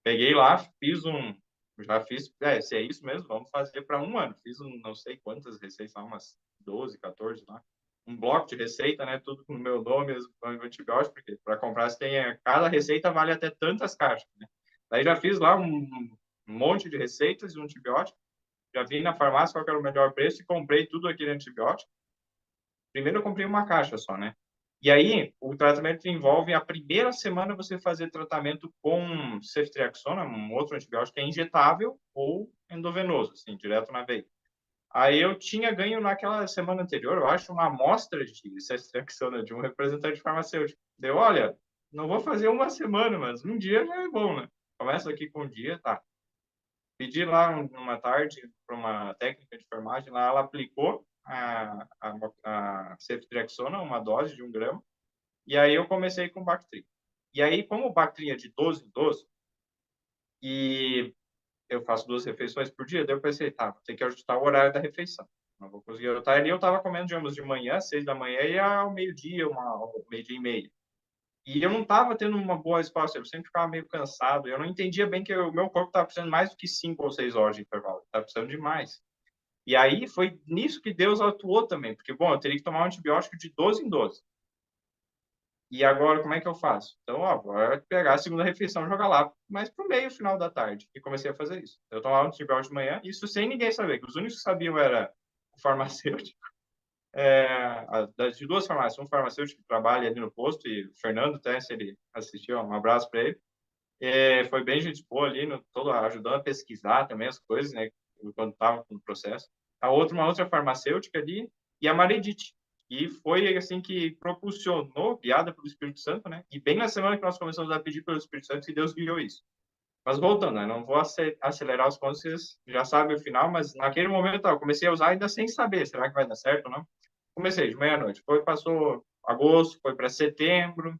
Peguei lá, já fiz, se é isso mesmo, vamos fazer para um ano. Fiz não sei quantas receitas, umas 12, 14 lá. Um bloco de receita, né, tudo com o meu nome, antibiótico, porque para comprar cada receita vale até tantas caixas, né? Daí já fiz lá um monte de receitas de um antibiótico, já vi na farmácia qual era o melhor preço e comprei tudo aquele antibiótico. Primeiro eu comprei uma caixa só, né? E aí, o tratamento envolve a primeira semana você fazer tratamento com ceftriaxona, um outro antibiótico que é injetável ou endovenoso, assim, direto na veia. Aí eu tinha ganho naquela semana anterior, eu acho, uma amostra de ceftriaxona de um representante farmacêutico. Deu, olha, não vou fazer uma semana, mas um dia já é bom, né? Começa aqui com um dia, tá. Pedi lá uma tarde para uma técnica de enfermagem, lá ela aplicou a ceftriaxona, uma dose de 1 grama, e aí eu comecei com Bactrim. E aí, como o Bactrim é de 12 em 12, e eu faço 2 refeições por dia, daí eu pensei, tá, vou ter que ajustar o horário da refeição. Não vou conseguir ajustar. Ali eu estava comendo, digamos, de manhã, 6 da manhã, e ao meio-dia, meio-dia e meia. E eu não estava tendo uma boa resposta, eu sempre ficava meio cansado, eu não entendia bem que o meu corpo estava precisando mais do que 5 ou 6 horas de intervalo, estava precisando de mais. E aí foi nisso que Deus atuou também, porque, bom, eu teria que tomar um antibiótico de 12 em 12. E agora, como é que eu faço? Então, ó, vou pegar a segunda refeição e jogar lá, mas pro meio, final da tarde. E comecei a fazer isso. Eu tomava antibiótico de manhã, isso sem ninguém saber, que os únicos que sabiam era o farmacêutico, de duas farmácias, um farmacêutico que trabalha ali no posto, e o Fernando, até, se ele assistiu, um abraço para ele. Foi bem gente boa ali, todo, ajudando a pesquisar também as coisas, né, quando estava no processo. Uma outra farmacêutica ali, e a Maredite. E foi assim que propulsionou, guiada pelo Espírito Santo, né? E bem na semana que nós começamos a pedir pelo Espírito Santo, que Deus guiou isso. Mas voltando, né? Não vou acelerar os pontos, vocês já sabem o final, mas naquele momento eu comecei a usar ainda sem saber, será que vai dar certo ou não? Comecei de meia-noite, passou agosto, foi para setembro.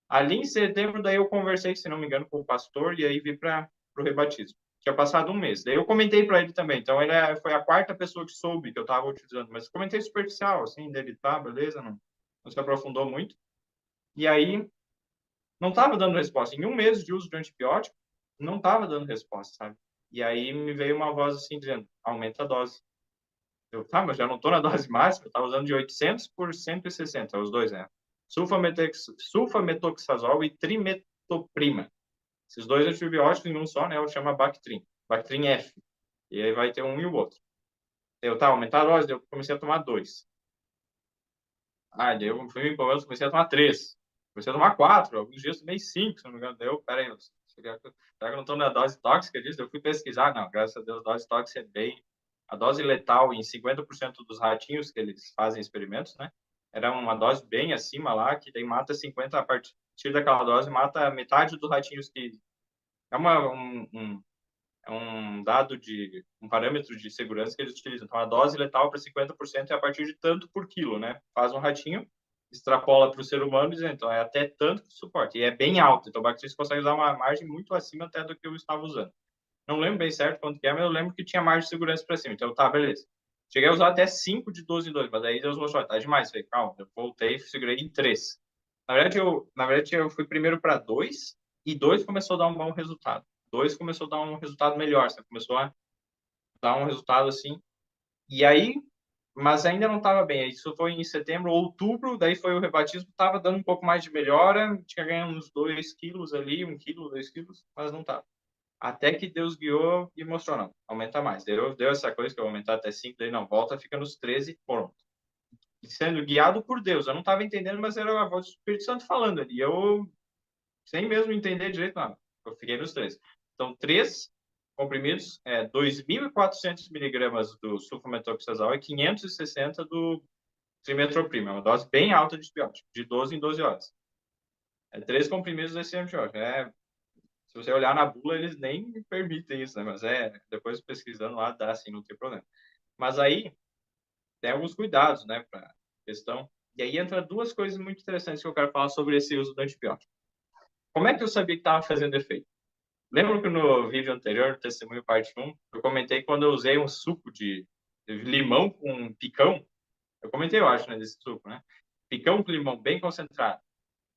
Ali em setembro, daí eu conversei, se não me engano, com o pastor e aí vi para o rebatismo. Tinha passado um mês. Daí eu comentei para ele também. Então ele foi a quarta pessoa que soube que eu estava utilizando, mas comentei superficial, assim, dele, tá, beleza, não se aprofundou muito. E aí não estava dando resposta. Em um mês de uso de antibiótico, não estava dando resposta, sabe? E aí me veio uma voz assim dizendo: aumenta a dose. Eu, tá, mas já não estou na dose máxima, eu estava usando de 800 por 160, os dois, né? Sulfametoxazol e trimetoprima. Esses dois antibióticos em um só, né? Eu chamo Bactrim. Bactrim F. E aí vai ter um e o outro. Eu, tá, aumentar a dose, eu comecei a tomar dois. Daí eu fui me empolgando, comecei a tomar três. Comecei a tomar quatro, alguns dias tomei cinco, se não me engano. Daí eu, peraí, será que eu não estou na dose tóxica disso? Eu fui pesquisar, não, graças a Deus, a dose tóxica é bem... A dose letal em 50% dos ratinhos que eles fazem experimentos, né? Era uma dose bem acima lá, que daí mata 50, a partir daquela dose, mata metade dos ratinhos que... É um dado um parâmetro de segurança que eles utilizam. Então, a dose letal para 50% é a partir de tanto por quilo, né? Faz um ratinho, extrapola para o ser humano, dizendo, então, é até tanto que suporta. E é bem alto, então o bactericida consegue usar uma margem muito acima até do que eu estava usando. Não lembro bem certo quanto que é, mas eu lembro que tinha margem de segurança para cima. Então, tá, beleza. Cheguei a usar até 5 de 12 em 2, mas aí Deus mostrou, tá demais. Falei, calma, eu voltei e segurei em 3. Na verdade, eu fui primeiro para 2 e 2 começou a dar um bom resultado. 2 começou a dar um resultado melhor, sabe? Começou a dar um resultado assim. E aí, mas ainda não estava bem. Isso foi em setembro, outubro, daí foi o rebatismo, estava dando um pouco mais de melhora, tinha ganhado uns 2 quilos ali, 1 quilo, 2 quilos, mas não estava. Até que Deus guiou e mostrou, não, aumenta mais. Deu essa coisa que eu vou aumentar até 5, daí não, volta, fica nos 13, pronto. E sendo guiado por Deus. Eu não estava entendendo, mas era a voz do Espírito Santo falando ali. Eu, sem mesmo entender direito nada, eu fiquei nos 13. Então, 3 comprimidos, 2.400 miligramas do sulfametoxazol e 560 do trimetoprim. É uma dose bem alta de antibiótico, de 12 em 12 horas. 3 comprimidos desse antibiótico. Se você olhar na bula, eles nem permitem isso, né? Mas depois pesquisando lá, dá assim, não tem problema. Mas aí, tem alguns cuidados, né, para questão. E aí entra duas coisas muito interessantes que eu quero falar sobre esse uso do antibiótico. Como é que eu sabia que estava fazendo efeito? Lembra que no vídeo anterior, no Testemunho Parte 1, eu comentei quando eu usei um suco de limão com picão? Eu comentei, eu acho, né, desse suco, né? Picão com limão bem concentrado.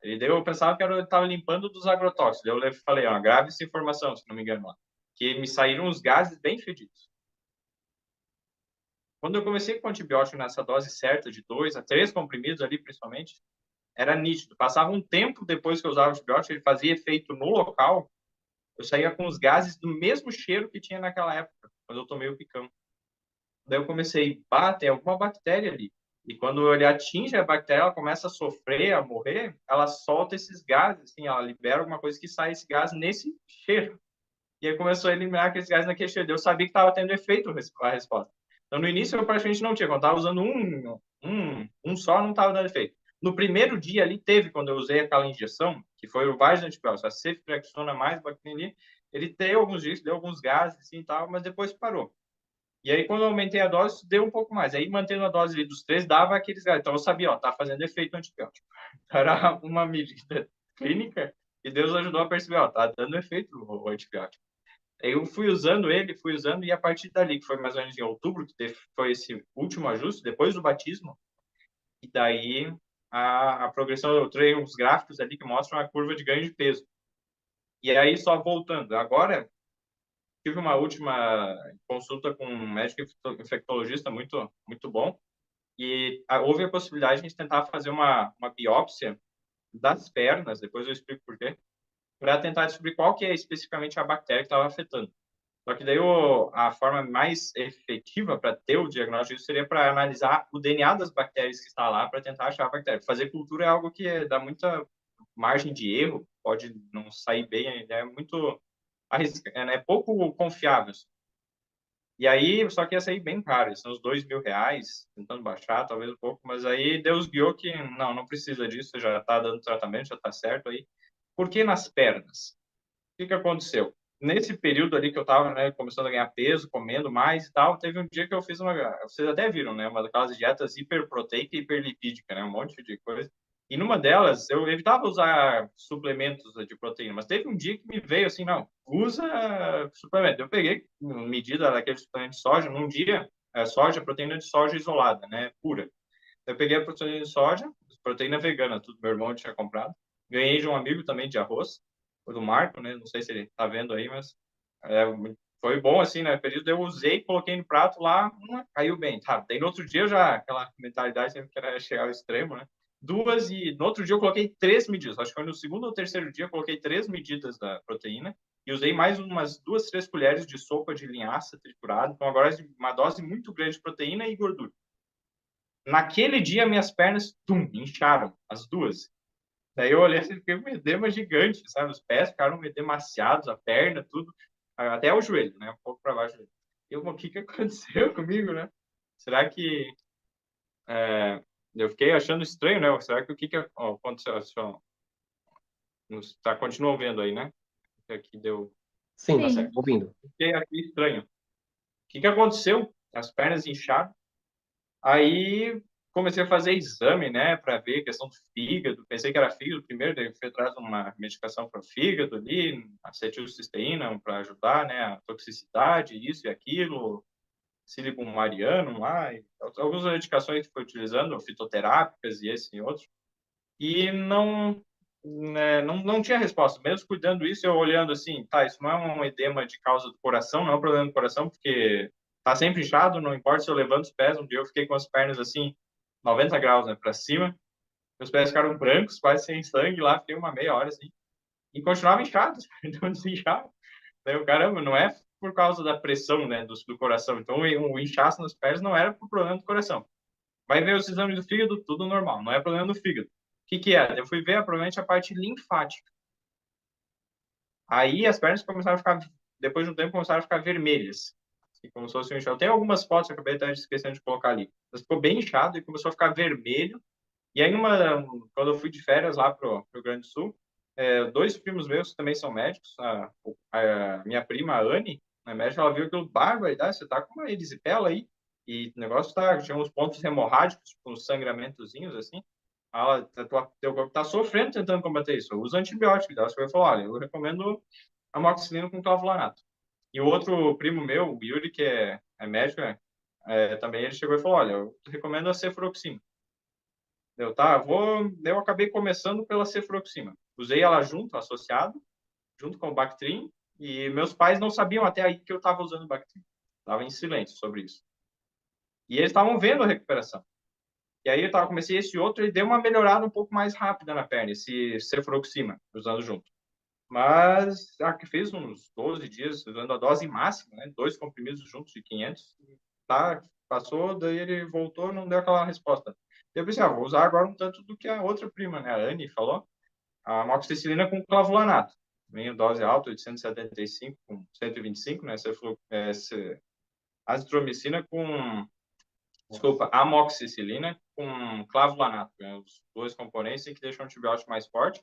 Eu pensava que eu estava limpando dos agrotóxicos. Eu falei, ó, grave essa informação, se não me engano, lá, que me saíram uns gases bem fedidos. Quando eu comecei com antibiótico nessa dose certa, de 2 a 3 comprimidos ali, principalmente, era nítido. Passava um tempo depois que eu usava o antibiótico, ele fazia efeito no local, eu saía com os gases do mesmo cheiro que tinha naquela época, quando eu tomei o picão. Daí eu comecei, tem alguma bactéria ali. E quando ele atinge a bactéria, ela começa a sofrer, a morrer, ela solta esses gases, assim, ela libera alguma coisa que sai esse gás nesse cheiro. E aí começou a eliminar aqueles gases naquele cheiro. Eu sabia que estava tendo efeito a resposta. Então, no início, eu praticamente não tinha. Quando estava usando um só, não estava dando efeito. No primeiro dia ali, teve, quando eu usei aquela injeção, que foi o vários antibióticos, a ceftriaxona mais bacterinina, ele deu alguns dias, deu alguns gases assim, e tal, mas depois parou. E aí, quando eu aumentei a dose, deu um pouco mais. Aí, mantendo a dose ali dos 3, dava aqueles gases. Então, eu sabia, ó, tá fazendo efeito antibiótico. Era uma medida clínica e Deus ajudou a perceber, ó, tá dando efeito o antibiótico. Eu fui usando, e a partir dali, que foi mais ou menos em outubro, que foi esse último ajuste, depois do batismo, e daí a progressão, eu trouxe uns gráficos ali que mostram a curva de ganho de peso. E aí, só voltando, agora, tive uma última consulta com um médico infectologista muito, muito bom, e houve a possibilidade de a gente tentar fazer uma biópsia das pernas, depois eu explico por quê, para tentar descobrir qual que é especificamente a bactéria que estava afetando. Só que daí a forma mais efetiva para ter o diagnóstico seria para analisar o DNA das bactérias que está lá para tentar achar a bactéria. Fazer cultura é algo que dá muita margem de erro, pode não sair bem, é muito arriscado, é pouco confiável. E aí, só que ia sair bem caro, são uns R$ 2.000, tentando baixar, talvez um pouco, mas aí Deus guiou que não precisa disso, já está dando tratamento, já está certo aí. Por que nas pernas? O que aconteceu? Nesse período ali que eu estava, né, começando a ganhar peso, comendo mais e tal, teve um dia que eu fiz vocês até viram, né, uma daquelas dietas hiperproteica e hiperlipídica, né, um monte de coisa. E numa delas, eu evitava usar suplementos de proteína, mas teve um dia que me veio assim, não, usa suplemento. Eu peguei uma medida daquele suplemento de soja, num dia, soja, proteína de soja isolada, né, pura. Eu peguei a proteína de soja, proteína vegana, tudo meu irmão tinha comprado. Ganhei de um amigo também de arroz, o do Marco, né? Não sei se ele tá vendo aí, mas é, foi bom assim, né? Período eu usei, coloquei no prato lá, caiu bem. Tá, daí no outro dia já aquela mentalidade sempre que era chegar ao extremo, né? Duas e no outro dia eu coloquei 3 medidas. Acho que foi no segundo ou terceiro dia eu coloquei 3 medidas da proteína e usei mais umas 2, 3 colheres de sopa de linhaça triturada. Então agora é uma dose muito grande de proteína e gordura. Naquele dia, minhas pernas, incharam, as duas. Daí eu olhei assim, fiquei com um edema gigante, sabe? Os pés ficaram edemaciados, a perna, tudo, até o joelho, né? Um pouco para baixo. O que aconteceu comigo, né? Será que... eu fiquei achando estranho, né? Será que o que aconteceu? Tá, continua vendo aí, né? Aqui deu... Sim, Tá Sim. certo. ouvindo. Fiquei aqui estranho. O que aconteceu? As pernas incharam. Aí comecei a fazer exame, né, para ver a questão do fígado. Pensei que era fígado primeiro, daí fui atrás de uma medicação para o fígado ali, acetilcisteína para ajudar, né, a toxicidade, isso e aquilo, sílico mariano lá, e algumas medicações que fui utilizando, fitoterápicas e esse e outros. E não, né, não tinha resposta. Mesmo cuidando isso, eu olhando assim, tá, isso não é um edema de causa do coração, não é um problema do coração, porque tá sempre inchado, não importa se eu levanto os pés. Um dia eu fiquei com as pernas assim, 90 graus, né, para cima. Meus pés ficaram brancos, quase sem sangue lá, fiquei uma meia hora assim. E continuava inchado, então desinchava. Daí eu, caramba, não é por causa da pressão, né, do coração. Então o inchaço nas pernas não era por problema do coração. Vai ver os exames do fígado, tudo normal, não é problema do fígado. O que é? Eu fui ver, provavelmente, a parte linfática. Aí as pernas começaram a ficar, depois de um tempo, começaram a ficar vermelhas. Assim, como se fosse um inchado. Tem algumas fotos, eu acabei até esquecendo de colocar ali. Mas ficou bem inchado e começou a ficar vermelho. E aí, quando eu fui de férias lá para o Rio Grande do Sul, 2 primos meus que também são médicos, a minha prima, a Anne, a médica, ela viu aquilo, barbaridade, você tá com uma erisipela aí, e o negócio tinha uns pontos hemorrágicos, uns sangramentozinhos, assim, teu corpo tá sofrendo tentando combater isso, usa antibiótico. Ela foi e falou, olha, eu recomendo amoxicilina com clavulanato. E o outro primo meu, o Yuri, que é médico, também ele chegou e falou, olha, eu recomendo a cefuroxima. Eu acabei começando pela cefuroxima. Usei ela junto, associado, junto com o Bactrim, e meus pais não sabiam até aí que eu estava usando o Bactrim. Estava em silêncio sobre isso. E eles estavam vendo a recuperação. E aí comecei esse outro e deu uma melhorada um pouco mais rápida na perna, esse cefuroxima, usando junto. Mas que fez uns 12 dias usando a dose máxima, né? 2 comprimidos juntos de 500. Tá, passou, daí ele voltou, não deu aquela resposta. Eu pensei, vou usar agora um tanto do que a outra prima, né, a Anne, falou. A amoxicilina com clavulanato. Vem dose alta, 875 com 125, né? Azitromicina com... Desculpa, amoxicilina com clavulanato. Né? Os dois componentes que deixam o antibiótico mais forte.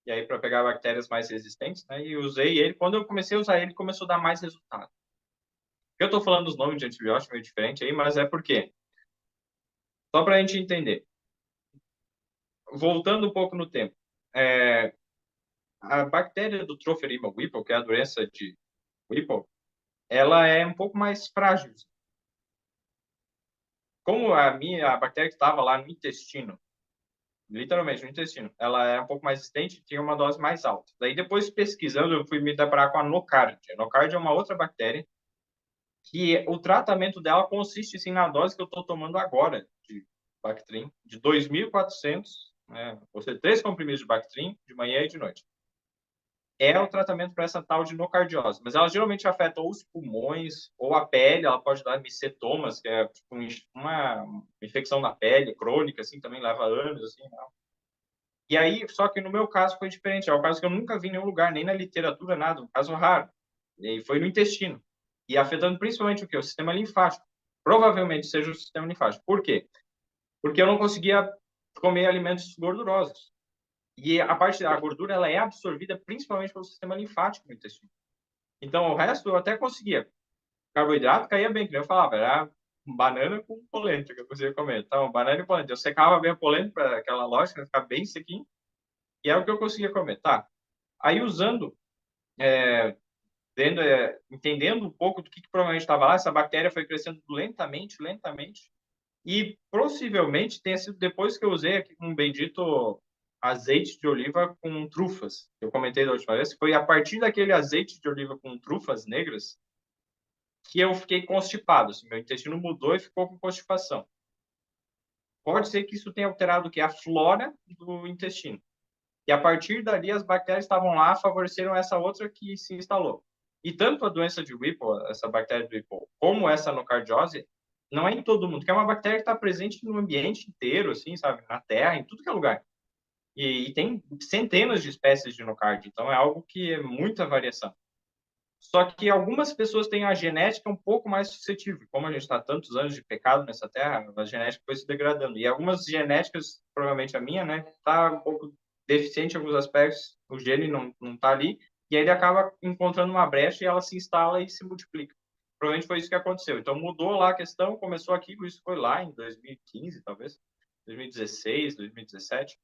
E aí, para pegar bactérias mais resistentes, né? E usei ele. Quando eu comecei a usar ele, começou a dar mais resultado. Eu estou falando os nomes de antibiótico meio diferente aí, mas é porque... Só para a gente entender. Voltando um pouco no tempo. A bactéria do Tropheriма Whipple, que é a doença de Whipple, ela é um pouco mais frágil. Como a bactéria que estava lá no intestino, literalmente no intestino, ela é um pouco mais resistente, tinha uma dose mais alta. Daí, depois pesquisando, eu fui me deparar com a nocardia. A nocardia é uma outra bactéria que o tratamento dela consiste, sim, na dose que eu estou tomando agora de Bactrim, de 2.400 né? Ou seja, 3 comprimidos de Bactrim de manhã e de noite. É o tratamento para essa tal de nocardiose, mas ela geralmente afeta ou os pulmões ou a pele, ela pode dar micetomas, que é tipo uma infecção na pele crônica, assim, também leva anos, assim, não. E aí, só que no meu caso foi diferente, é um caso que eu nunca vi em nenhum lugar, nem na literatura, nada, um caso raro, e foi no intestino, e afetando principalmente o quê? O sistema linfático, provavelmente seja o sistema linfático. Por quê? Porque eu não conseguia comer alimentos gordurosos. E a parte da gordura, ela é absorvida principalmente pelo sistema linfático no intestino. Então, o resto eu até conseguia. Carboidrato caía bem, que nem eu falava, era banana com polenta que eu conseguia comer. Então, banana e polenta. Eu secava bem a polenta para aquela lógica, ficar bem sequinho, e era o que eu conseguia comer. Tá. Aí, usando, entendendo um pouco do que provavelmente estava lá, essa bactéria foi crescendo lentamente, lentamente, e possivelmente tenha sido depois que eu usei aqui um bendito azeite de oliva com trufas. Eu comentei da última vez, foi a partir daquele azeite de oliva com trufas negras que eu fiquei constipado. Assim, meu intestino mudou e ficou com constipação. Pode ser que isso tenha alterado o que? A flora do intestino. E a partir dali, as bactérias estavam lá, favoreceram essa outra que se instalou. E tanto a doença de Whipple, essa bactéria do Whipple, como essa nocardiose, não é em todo mundo, que é uma bactéria que está presente no ambiente inteiro, assim, sabe? Na Terra, em tudo que é lugar. E tem centenas de espécies de nocardia, então é algo que é muita variação. Só que algumas pessoas têm a genética um pouco mais suscetível. Como a gente está tantos anos de pecado nessa terra, a genética foi se degradando. E algumas genéticas, provavelmente a minha, né, está um pouco deficiente em alguns aspectos, o gene não está ali, e aí ele acaba encontrando uma brecha e ela se instala e se multiplica. Provavelmente foi isso que aconteceu. Então mudou lá a questão, começou aquilo, isso foi lá em 2015, talvez, 2016, 2017.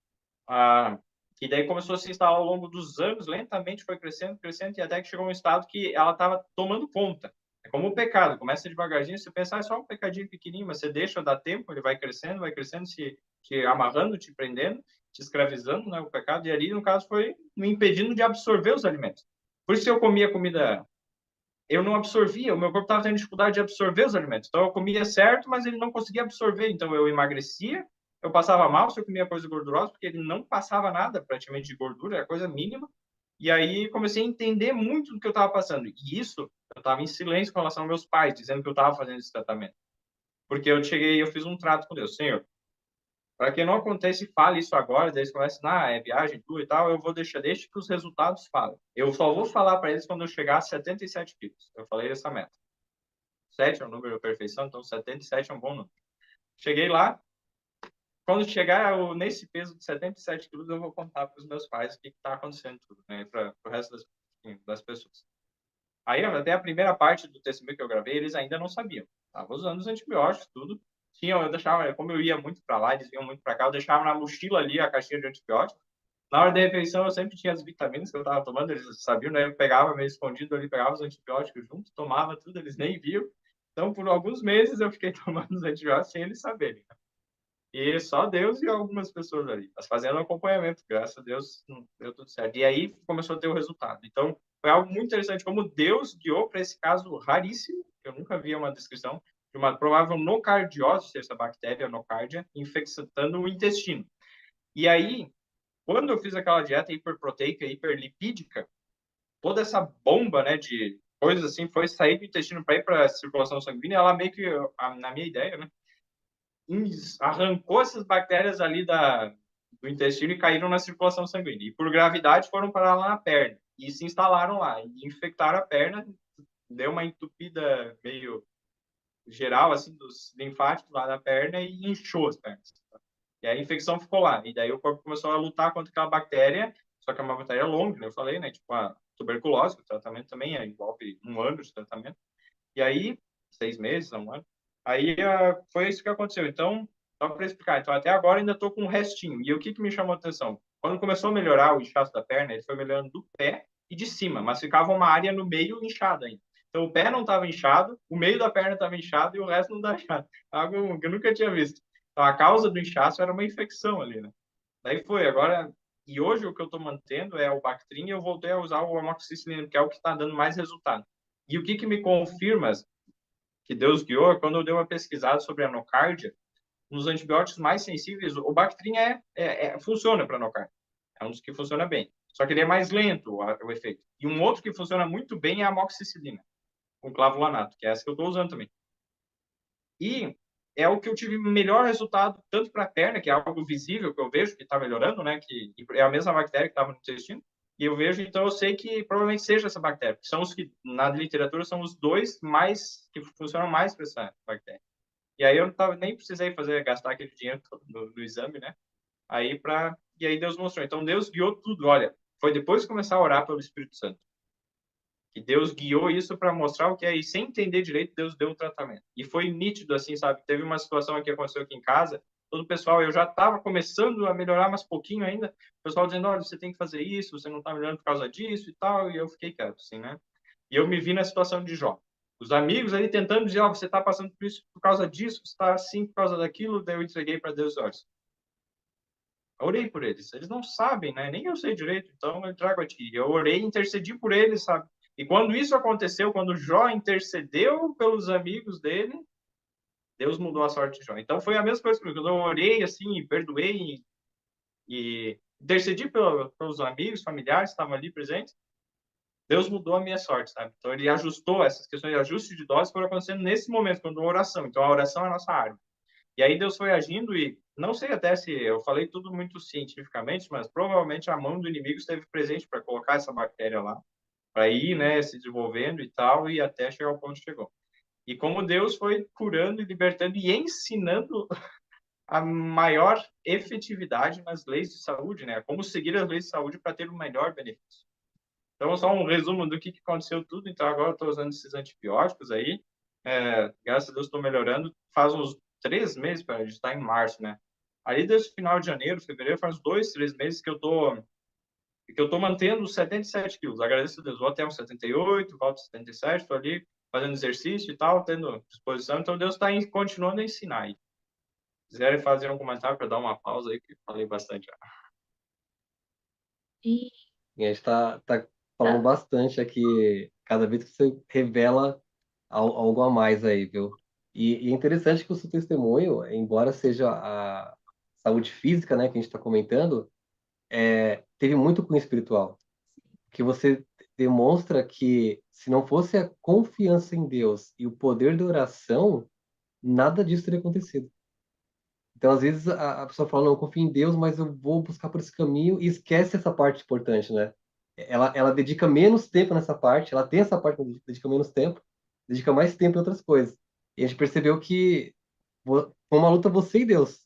E daí começou a se instalar ao longo dos anos, lentamente foi crescendo, crescendo, e até que chegou um estado que ela estava tomando conta. É como o pecado, começa devagarzinho, você pensa, é só um pecadinho pequenininho, mas você deixa, dá tempo, ele vai crescendo, se te amarrando, te prendendo, te escravizando, né, o pecado, e ali, no caso, foi me impedindo de absorver os alimentos. Por isso eu comia comida, eu não absorvia, o meu corpo estava tendo dificuldade de absorver os alimentos. Então eu comia certo, mas ele não conseguia absorver, então eu emagrecia, eu passava mal se eu comia coisa gordurosa, porque ele não passava nada praticamente de gordura, era coisa mínima. E aí comecei a entender muito do que eu estava passando. E isso, eu estava em silêncio com relação aos meus pais, dizendo que eu estava fazendo esse tratamento. Porque eu cheguei, eu fiz um trato com Deus. Senhor, para que não aconteça e fale isso agora, daí eles começam, é viagem, tu e tal, eu vou deixar, deixa que os resultados falem. Eu só vou falar para eles quando eu chegar a 77 quilos. Eu falei essa meta. 7 é um número de perfeição, então 77 é um bom número. Cheguei lá, quando chegar nesse peso de 77 quilos, eu vou contar para os meus pais o que está acontecendo tudo, né, para o resto das pessoas. Aí, até a primeira parte do testemunho que eu gravei, eles ainda não sabiam. Estava usando os antibióticos, tudo. Eu deixava, como eu ia muito para lá, eles iam muito para cá, eu deixava na mochila ali a caixinha de antibióticos. Na hora da refeição, eu sempre tinha as vitaminas que eu estava tomando, eles sabiam, né? Eu pegava meio escondido ali, pegava os antibióticos junto, tomava tudo, eles nem viam. Então, por alguns meses, eu fiquei tomando os antibióticos sem eles saberem. E só Deus e algumas pessoas ali. Mas fazendo acompanhamento, graças a Deus, deu tudo certo. E aí começou a ter o resultado. Então, foi algo muito interessante como Deus guiou para esse caso raríssimo, que eu nunca vi uma descrição, de uma provável nocardiose, essa bactéria nocardia, infectando o intestino. E aí, quando eu fiz aquela dieta hiperproteica, hiperlipídica, toda essa bomba, né, de coisas assim, foi sair do intestino para ir para a circulação sanguínea, ela meio que, na minha ideia, né, arrancou essas bactérias ali do intestino e caíram na circulação sanguínea. E por gravidade foram parar lá na perna. E se instalaram lá. E infectaram a perna, deu uma entupida meio geral, assim, dos linfáticos lá da perna e inchou as pernas. E a infecção ficou lá. E daí o corpo começou a lutar contra aquela bactéria, só que é uma bactéria longa, né? Eu falei, né? Tipo a tuberculose, o tratamento também envolve 1 ano de tratamento. E aí, 6 meses, 1 ano. Aí foi isso que aconteceu. Então, só para explicar, então até agora ainda estou com um restinho. E o que me chamou a atenção? Quando começou a melhorar o inchaço da perna, ele foi melhorando do pé e de cima, mas ficava uma área no meio inchada ainda. Então o pé não estava inchado, o meio da perna estava inchado e o resto não estava inchado. Algo que eu nunca tinha visto. Então a causa do inchaço era uma infecção ali, né? Daí foi, agora... E hoje o que eu estou mantendo é o Bactrim e eu voltei a usar o amoxicilina, que é o que está dando mais resultado. E o que me confirma que Deus guiou, quando eu dei uma pesquisada sobre a nocardia, nos antibióticos mais sensíveis, o Bactrim funciona para nocaute. É um dos que funciona bem. Só que ele é mais lento, o efeito. E um outro que funciona muito bem é a amoxicilina, com clavulanato, que é essa que eu estou usando também. E é o que eu tive melhor resultado, tanto para a perna, que é algo visível que eu vejo que está melhorando, né? Que é a mesma bactéria que estava no intestino. E eu vejo, então eu sei que provavelmente seja essa bactéria, que são os que, na literatura, são os dois mais, que funcionam mais para essa bactéria. E aí eu nem precisei gastar aquele dinheiro todo no exame, né? E aí Deus mostrou. Então Deus guiou tudo. Olha, foi depois de começar a orar pelo Espírito Santo que Deus guiou isso para mostrar o que é, e sem entender direito, Deus deu o tratamento. E foi nítido, assim, sabe? Teve uma situação que aconteceu aqui em casa, todo o pessoal, eu já estava começando a melhorar, mas pouquinho ainda, o pessoal dizendo, olha, você tem que fazer isso, você não está melhorando por causa disso e tal, e eu fiquei quieto, assim, né? E eu me vi na situação de Jó. Os amigos ali tentando dizer, ó, você está passando por isso por causa disso, você está assim por causa daquilo, daí eu entreguei para Deus, olha, orei por eles. Eles não sabem, né? Nem eu sei direito, então eu trago a ti. Eu orei e intercedi por eles, sabe? E quando isso aconteceu, quando Jó intercedeu pelos amigos dele, Deus mudou a sorte de Jó. Então foi a mesma coisa comigo. Quando eu orei assim, perdoei e intercedi pelos amigos, familiares que estavam ali presentes, Deus mudou a minha sorte, sabe? Então ele ajustou essas questões de ajuste de doses foram acontecendo nesse momento, quando a oração. Então a oração é a nossa arma. E aí Deus foi agindo e não sei até se eu falei tudo muito cientificamente, mas provavelmente a mão do inimigo esteve presente para colocar essa bactéria lá, para ir, né, se desenvolvendo e tal, e até chegar ao ponto que chegou. E como Deus foi curando e libertando e ensinando a maior efetividade nas leis de saúde, né? Como seguir as leis de saúde para ter o melhor benefício. Então, só um resumo do que aconteceu tudo. Então, agora eu estou usando esses antibióticos aí. Graças a Deus estou melhorando. Faz uns 3 meses, a gente está em março, né? Aí, desde o final de janeiro, fevereiro, faz 2, 3 meses que eu tô mantendo 77 quilos. Agradeço a Deus. Vou até uns 78, volto a 77, estou ali fazendo exercício e tal, tendo disposição. Então, Deus está continuando a ensinar aí. Se quiserem fazer um comentário para dar uma pausa aí, que eu falei bastante já. E E a gente tá falando tá, bastante aqui, cada vez que você revela algo a mais aí, viu? E é interessante que o seu testemunho, embora seja a saúde física, né, que a gente está comentando, teve muito cunho espiritual. Que você demonstra que se não fosse a confiança em Deus e o poder da oração, nada disso teria acontecido. Então, às vezes, a pessoa fala, não, eu confio em Deus, mas eu vou buscar por esse caminho e esquece essa parte importante, né? Ela dedica menos tempo nessa parte, ela tem essa parte, mas dedica menos tempo, dedica mais tempo em outras coisas. E a gente percebeu que foi uma luta você e Deus.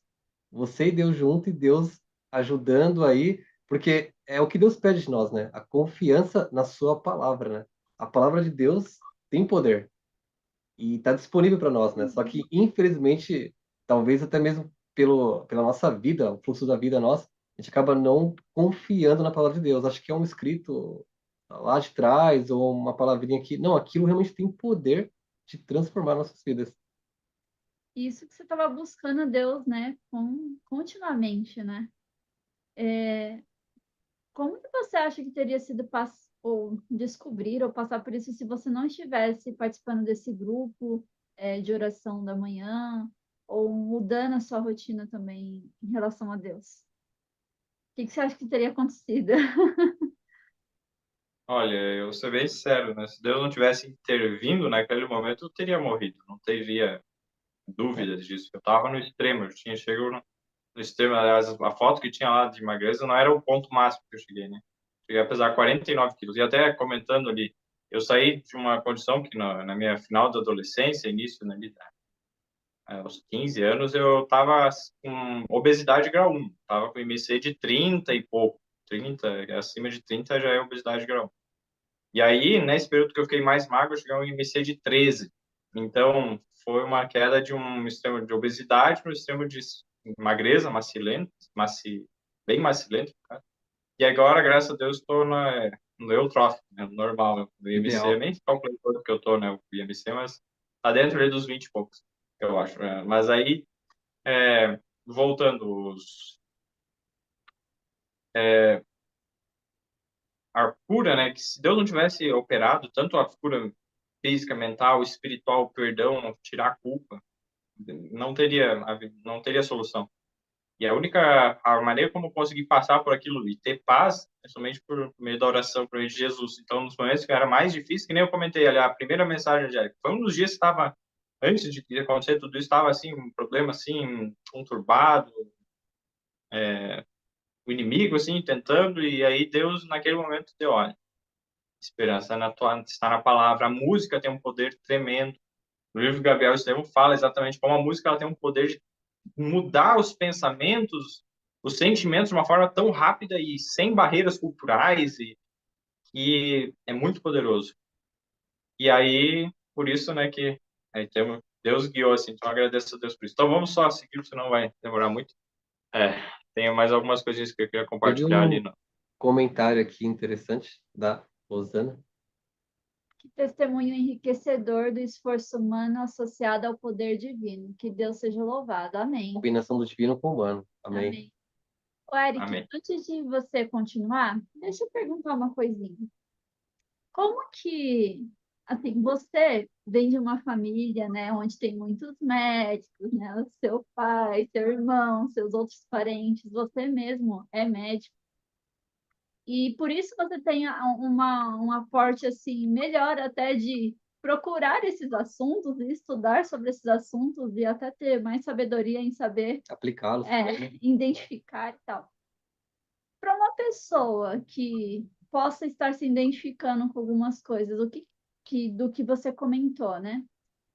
Você e Deus junto e Deus ajudando aí, porque é o que Deus pede de nós, né? A confiança na sua palavra, né? A palavra de Deus tem poder e está disponível para nós, né? Só que, infelizmente, talvez até mesmo pela nossa vida, o fluxo da vida nossa, a gente acaba não confiando na palavra de Deus. Acho que é um escrito lá de trás ou uma palavrinha aqui. Não, aquilo realmente tem poder de transformar nossas vidas. isso que você estava buscando a Deus, né? Continuamente, né? Como que você acha que teria sido ou descobrir ou passar por isso se você não estivesse participando desse grupo de oração da manhã ou mudando a sua rotina também em relação a Deus? O que você acha que teria acontecido? Olha, eu vou ser bem sincero, né? Se Deus não tivesse intervindo naquele momento, eu teria morrido. Não teria dúvidas disso. Eu estava no extremo, eu tinha chegado no extremo. Aliás, a foto que tinha lá de magreza não era o ponto máximo que eu cheguei, né? Cheguei a pesar 49 quilos. E até comentando ali, eu saí de uma condição que na minha final da adolescência, início, né, aos 15 anos, eu estava com obesidade grau 1. Estava com IMC de 30 e pouco. 30, acima de 30 já é obesidade grau 1. E aí, nesse período que eu fiquei mais magro, eu cheguei a um IMC de 13. Então, foi uma queda de um extremo de obesidade para um extremo de magreza, macilento, bem macilento. Tá? E agora, graças a Deus, estou no eutrófico, né, no normal. No IMC, eu Ideal. nem calculei quanto que eu estou, né, o IMC, mas está dentro ali dos 20 e poucos, eu acho. Né? Mas aí, voltando, a cura, né, que se Deus não tivesse operado tanto a cura física, mental, espiritual, perdão, tirar a culpa. não teria solução. E a maneira como eu consegui passar por aquilo e ter paz é somente por meio da oração por meio de Jesus. Então, nos momentos que era mais difícil, que nem eu comentei ali, a primeira mensagem de Érico, foi um dos dias que estava, antes de acontecer tudo isso, estava assim, um problema assim, conturbado, o inimigo assim, tentando, e aí Deus, naquele momento, deu, olha, esperança está na palavra. A música tem um poder tremendo. No livro de Gabriel Estevão fala exatamente como a música ela tem um poder de mudar os pensamentos, os sentimentos de uma forma tão rápida e sem barreiras culturais e é muito poderoso. E aí, por isso, né, que aí Deus guiou assim, então eu agradeço a Deus por isso. Então vamos só seguir, senão vai demorar muito. É, tenho mais algumas coisinhas que eu queria Teve compartilhar ali. um comentário aqui interessante da Rosana. Que testemunho enriquecedor do esforço humano associado ao poder divino. Que Deus seja louvado. Amém. Combinação do divino com o humano. Amém. Amém. Ô, Eric, Amém. antes de você continuar, deixa eu perguntar uma coisinha. Como que, assim, você vem de uma família, né, onde tem muitos médicos, né, o seu pai, seu irmão, seus outros parentes, você mesmo é médico, e por isso você tem um aporte, assim, melhor até de procurar esses assuntos e estudar sobre esses assuntos e até ter mais sabedoria em saber, Aplicá-los. identificar e tal. Para uma pessoa que possa estar se identificando com algumas coisas, do que você comentou, né?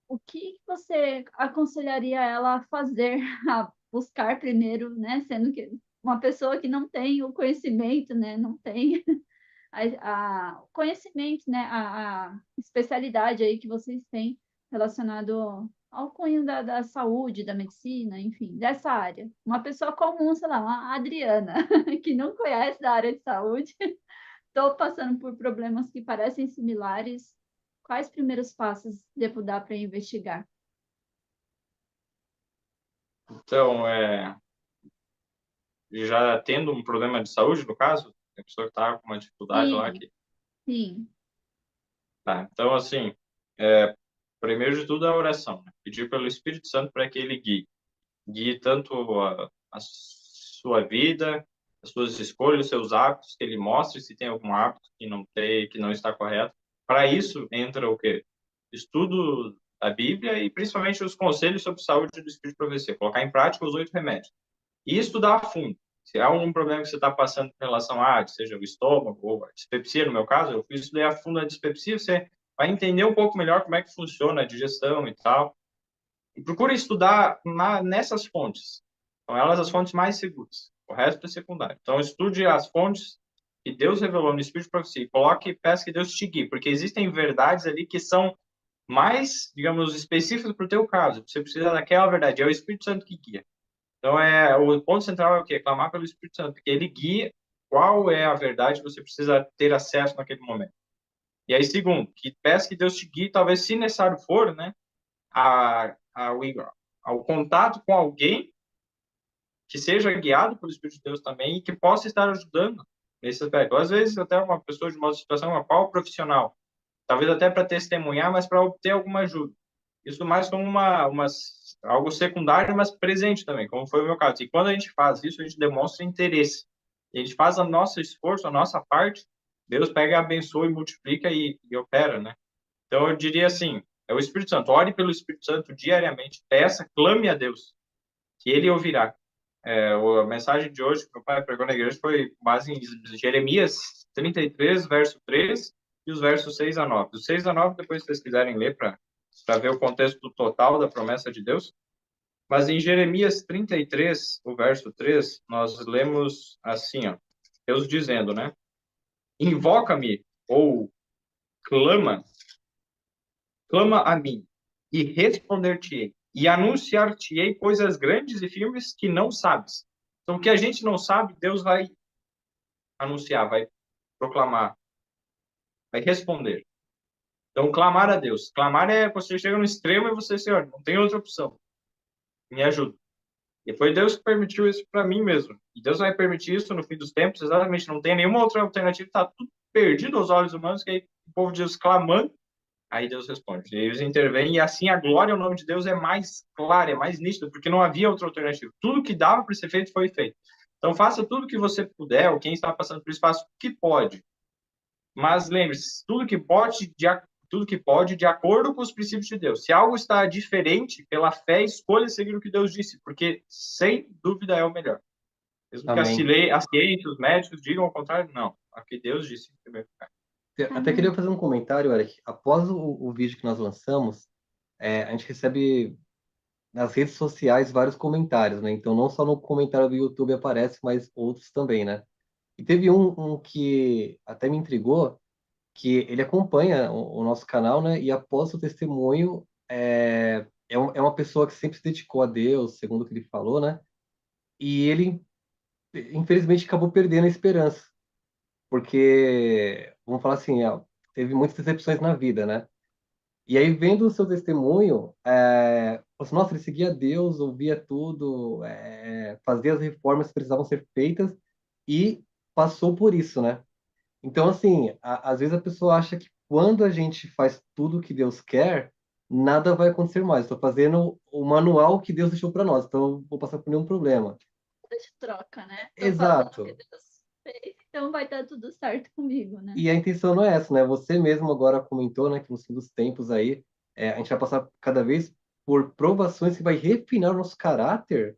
O que você aconselharia ela a fazer, a buscar primeiro, né? Sendo que uma pessoa que não tem o conhecimento, né? Não tem o conhecimento, né? A especialidade aí que vocês têm relacionado ao cunho da saúde, da medicina, enfim, dessa área. Uma pessoa comum, sei lá, uma Adriana, que não conhece da área de saúde, estou passando por problemas que parecem similares. Quais primeiros passos devo dar para investigar? Então, já tendo um problema de saúde, no caso, a pessoa que está com uma dificuldade lá Sim, que sim, tá. Então, assim, primeiro de tudo é a oração, né? Pedir pelo Espírito Santo para que ele guie tanto a sua vida, as suas escolhas, os seus hábitos, que ele mostre se tem algum hábito que não tem, que não está correto. Para isso entra o quê? Estudo da Bíblia e principalmente os conselhos sobre saúde do Espírito para você, colocar em prática os 8 remédios. E estudar a fundo. Se há algum problema que você está passando em relação seja o estômago ou a dispepsia, no meu caso, eu estudei a fundo a dispepsia, você vai entender um pouco melhor como é que funciona a digestão e tal. E procure estudar nessas fontes. São elas as fontes mais seguras. O resto é secundário. Então, estude as fontes que Deus revelou no Espírito de Profecia e coloque e peça que Deus te guie, porque existem verdades ali que são mais, digamos, específicas para o teu caso. Você precisa daquela verdade. É o Espírito Santo que guia. Então, o ponto central é o quê? Clamar pelo Espírito Santo, porque ele guia qual é a verdade que você precisa ter acesso naquele momento. E aí, segundo, que peça que Deus te guie, talvez, se necessário for, né, ao contato com alguém que seja guiado pelo Espírito de Deus também e que possa estar ajudando nesse aspecto. Às vezes, até uma pessoa de uma situação, uma qual profissional, talvez até para testemunhar, mas para obter alguma ajuda. Isso mais como algo secundário, mas presente também, como foi o meu caso. E quando a gente faz isso, a gente demonstra interesse. A gente faz a nosso esforço, a nossa parte, Deus pega, abençoa e multiplica e opera, né? Então, eu diria assim, é o Espírito Santo. Ore pelo Espírito Santo diariamente, peça, clame a Deus, que Ele ouvirá. A mensagem de hoje que meu pai pregou na igreja foi base em Jeremias 33, verso 3 e os versos 6 a 9. Dos 6 a 9, depois se vocês quiserem ler para ver o contexto total da promessa de Deus. Mas em Jeremias 33, o verso 3, nós lemos assim, ó, Deus dizendo, né? Invoca-me ou clama a mim e responder-te-ei e anunciar-te-ei coisas grandes e firmes que não sabes. Então, o que a gente não sabe, Deus vai anunciar, vai proclamar, vai responder. Então, clamar a Deus. Clamar é você chega no extremo e você, Senhor, não tem outra opção. Me ajuda. E foi Deus que permitiu isso para mim mesmo. E Deus vai permitir isso no fim dos tempos, exatamente. Não tem nenhuma outra alternativa, está tudo perdido aos olhos humanos, que aí o povo de Deus clamando, Aí Deus responde. Eles intervêm e assim a glória ao nome de Deus é mais clara, é mais nítida, porque não havia outra alternativa. Tudo que dava para ser feito foi feito. Então faça tudo o que você puder, ou quem está passando por isso, faça o que pode. Mas lembre-se, tudo que pode de acordo com os princípios de Deus. Se algo está diferente, pela fé, escolha seguir o que Deus disse, porque sem dúvida é o melhor. Mesmo que a Amém. ciência, os médicos digam ao contrário, não. É o que Deus disse em primeiro lugar. Até queria Amém. fazer um comentário, Eric. Após o vídeo que nós lançamos, a gente recebe nas redes sociais vários comentários, né? Então, não só no comentário do YouTube aparece, mas outros também, né? E teve um que até me intrigou, que ele acompanha o nosso canal, né? E após o testemunho, é uma pessoa que sempre se dedicou a Deus, segundo o que ele falou, né? E ele, infelizmente, acabou perdendo a esperança, porque, vamos falar assim, teve muitas decepções na vida, né? E aí, vendo o seu testemunho, falou assim, nossa, ele seguia Deus, ouvia tudo, fazia as reformas que precisavam ser feitas e passou por isso, né? Então, assim, às vezes a pessoa acha que quando a gente faz tudo o que Deus quer, nada vai acontecer mais. Estou fazendo o manual que Deus deixou para nós, então eu vou passar por nenhum problema. De troca, né? Tô fazendo o que Exato. Deus fez, então vai dar tudo certo comigo, né? E a intenção não é essa, né? Você mesmo agora comentou, né, que no fim dos tempos aí, a gente vai passar cada vez por provações que vai refinar o nosso caráter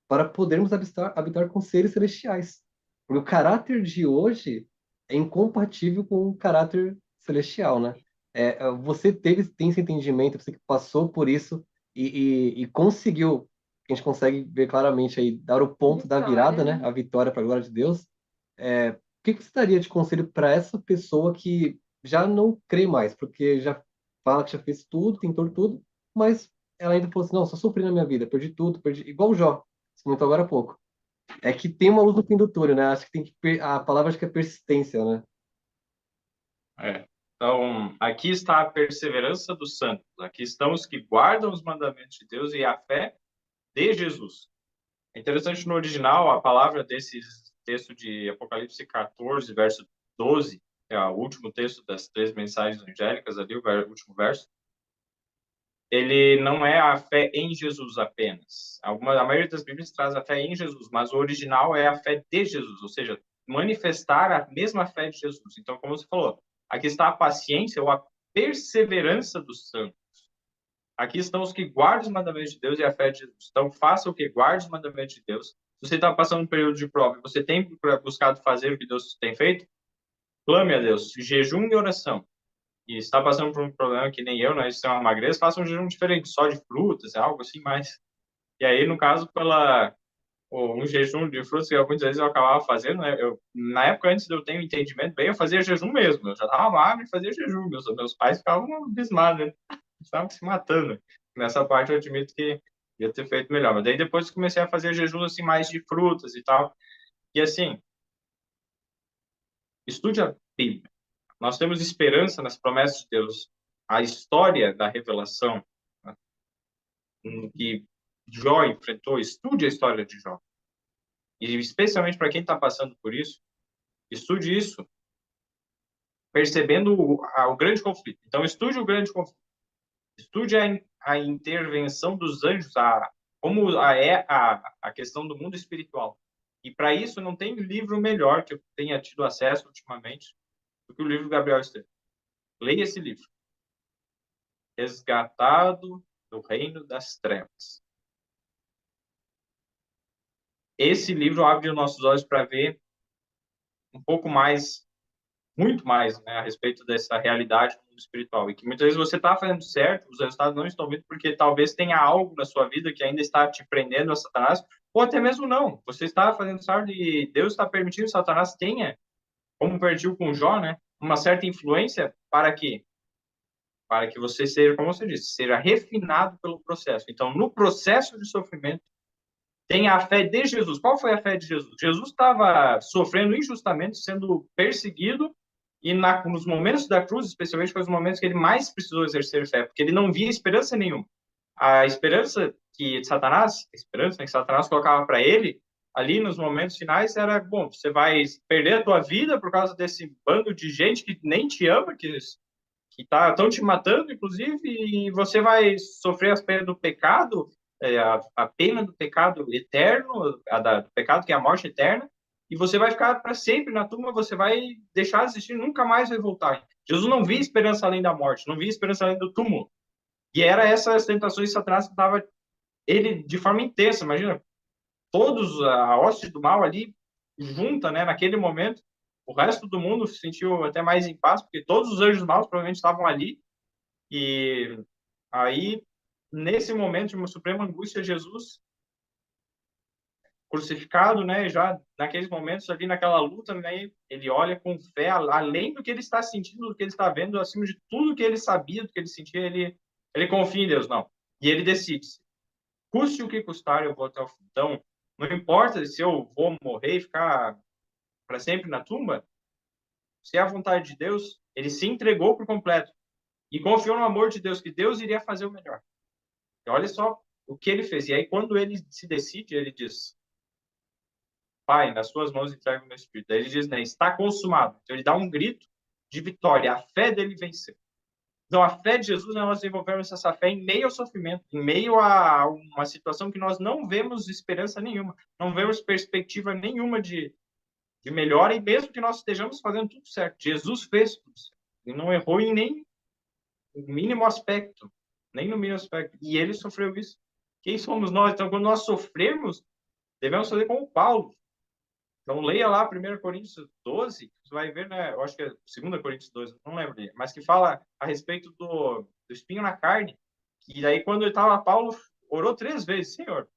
para podermos habitar com seres celestiais. Porque o caráter de hoje é incompatível com o caráter celestial, né? Você tem esse entendimento, você que passou por isso e conseguiu, a gente consegue ver claramente aí, dar o ponto da Vitória, virada, né? né? A vitória para a glória de Deus. O que que você daria de conselho para essa pessoa que já não crê mais, porque já fala que já fez tudo, tentou tudo, mas ela ainda falou assim, não, só sofri na minha vida, perdi tudo, perdi... Igual o Jó, você comentou agora há pouco. É que tem uma luz no fim do túnel, né? Acho que tem que... A palavra acho que é persistência, né? É. Então, aqui está a perseverança dos santos. Aqui estão os que guardam os mandamentos de Deus e a fé de Jesus. É interessante no original, a palavra desse texto de Apocalipse 14, verso 12, é o último texto das três mensagens angélicas, ali, o último verso. Ele não é a fé em Jesus apenas. A maioria das Bíblias traz a fé em Jesus, mas o original é a fé de Jesus, ou seja, manifestar a mesma fé de Jesus. Então, como você falou, aqui está a paciência ou a perseverança dos santos. Aqui estão os que guardam os mandamentos de Deus e a fé de Jesus. Então, faça o que? Guarde os mandamentos de Deus. Se você está passando um período de prova e você tem buscado fazer o que Deus tem feito, clame a Deus, jejum e oração. E está passando por um problema que nem eu, né? Isso é uma magreza, faça um jejum diferente, só de frutas, algo assim mais. E aí, no caso, um jejum de frutas que muitas vezes eu acabava fazendo, né? Na época, antes de eu ter um entendimento bem, eu fazia jejum mesmo. Eu já estava magro e fazia jejum. Meus pais ficavam abismados, né? Estavam se matando. Nessa parte, eu admito que ia ter feito melhor. Mas daí, depois, comecei a fazer jejum, assim, mais de frutas e tal. E, assim, estude a Bíblia. Nós temos esperança nas promessas de Deus. A história da revelação, né, que Jó enfrentou, estude a história de Jó. E especialmente para quem está passando por isso, estude isso, percebendo o grande conflito. Então, estude o grande conflito. Estude a intervenção dos anjos, como a questão do mundo espiritual. E para isso, não tem livro melhor que eu tenha tido acesso ultimamente do que o livro Gabriel Estevam. Leia esse livro. Resgatado do Reino das Trevas. Esse livro abre os nossos olhos para ver um pouco mais, muito mais, né, a respeito dessa realidade do mundo espiritual. E que muitas vezes você está fazendo certo, os resultados não estão vindo porque talvez tenha algo na sua vida que ainda está te prendendo a Satanás, ou até mesmo não. Você está fazendo certo e Deus está permitindo que Satanás tenha, como permitiu com Jó, né, uma certa influência para quê? Para que você seja, como você disse, seja refinado pelo processo. Então, no processo de sofrimento, tem a fé de Jesus. Qual foi a fé de Jesus? Jesus estava sofrendo injustamente, sendo perseguido, e nos momentos da cruz, especialmente, foi os momentos que ele mais precisou exercer fé, porque ele não via esperança nenhuma. A esperança que Satanás colocava para ele, ali nos momentos finais, era, bom, você vai perder a tua vida por causa desse bando de gente que nem te ama, que que estão te matando, inclusive, e você vai sofrer as penas do pecado, a pena do pecado eterno, do pecado que é a morte eterna, e você vai ficar para sempre na tumba, você vai deixar de existir, nunca mais vai voltar. Jesus não via esperança além da morte, não via esperança além do túmulo. E era essas tentações de Satanás que estava ele de forma intensa, imagina, todos a hoste do mal ali junta, né, naquele momento. O resto do mundo se sentiu até mais em paz, porque todos os anjos maus provavelmente estavam ali. E aí, nesse momento de uma suprema angústia, Jesus crucificado, né, já naqueles momentos ali, naquela luta, né, ele olha com fé, além do que ele está sentindo, do que ele está vendo, acima de tudo que ele sabia, do que ele sentia, ele confia em Deus, não. E ele decide, custe o que custar, eu vou até o fim. Então, não importa se eu vou morrer e ficar para sempre na tumba, se é a vontade de Deus, ele se entregou por completo e confiou no amor de Deus, que Deus iria fazer o melhor. E olha só o que ele fez. E aí, quando ele se decide, ele diz, Pai, nas suas mãos entrego o meu espírito. Daí ele diz, né, está consumado. Então ele dá um grito de vitória. A fé dele venceu. Então, a fé de Jesus, nós desenvolvemos essa fé em meio ao sofrimento, em meio a uma situação que nós não vemos esperança nenhuma, não vemos perspectiva nenhuma de melhora, e mesmo que nós estejamos fazendo tudo certo, Jesus fez tudo certo. E não errou em nem no mínimo aspecto, nem no mínimo aspecto. E ele sofreu isso. Quem somos nós? Então, quando nós sofremos, devemos fazer como Paulo. Então, leia lá 1 Coríntios 12, você vai ver, né? Eu acho que é 2 Coríntios 12, não lembro dele, mas que fala a respeito do espinho na carne. E daí, quando ele estava, Paulo orou 3 vezes, Senhor.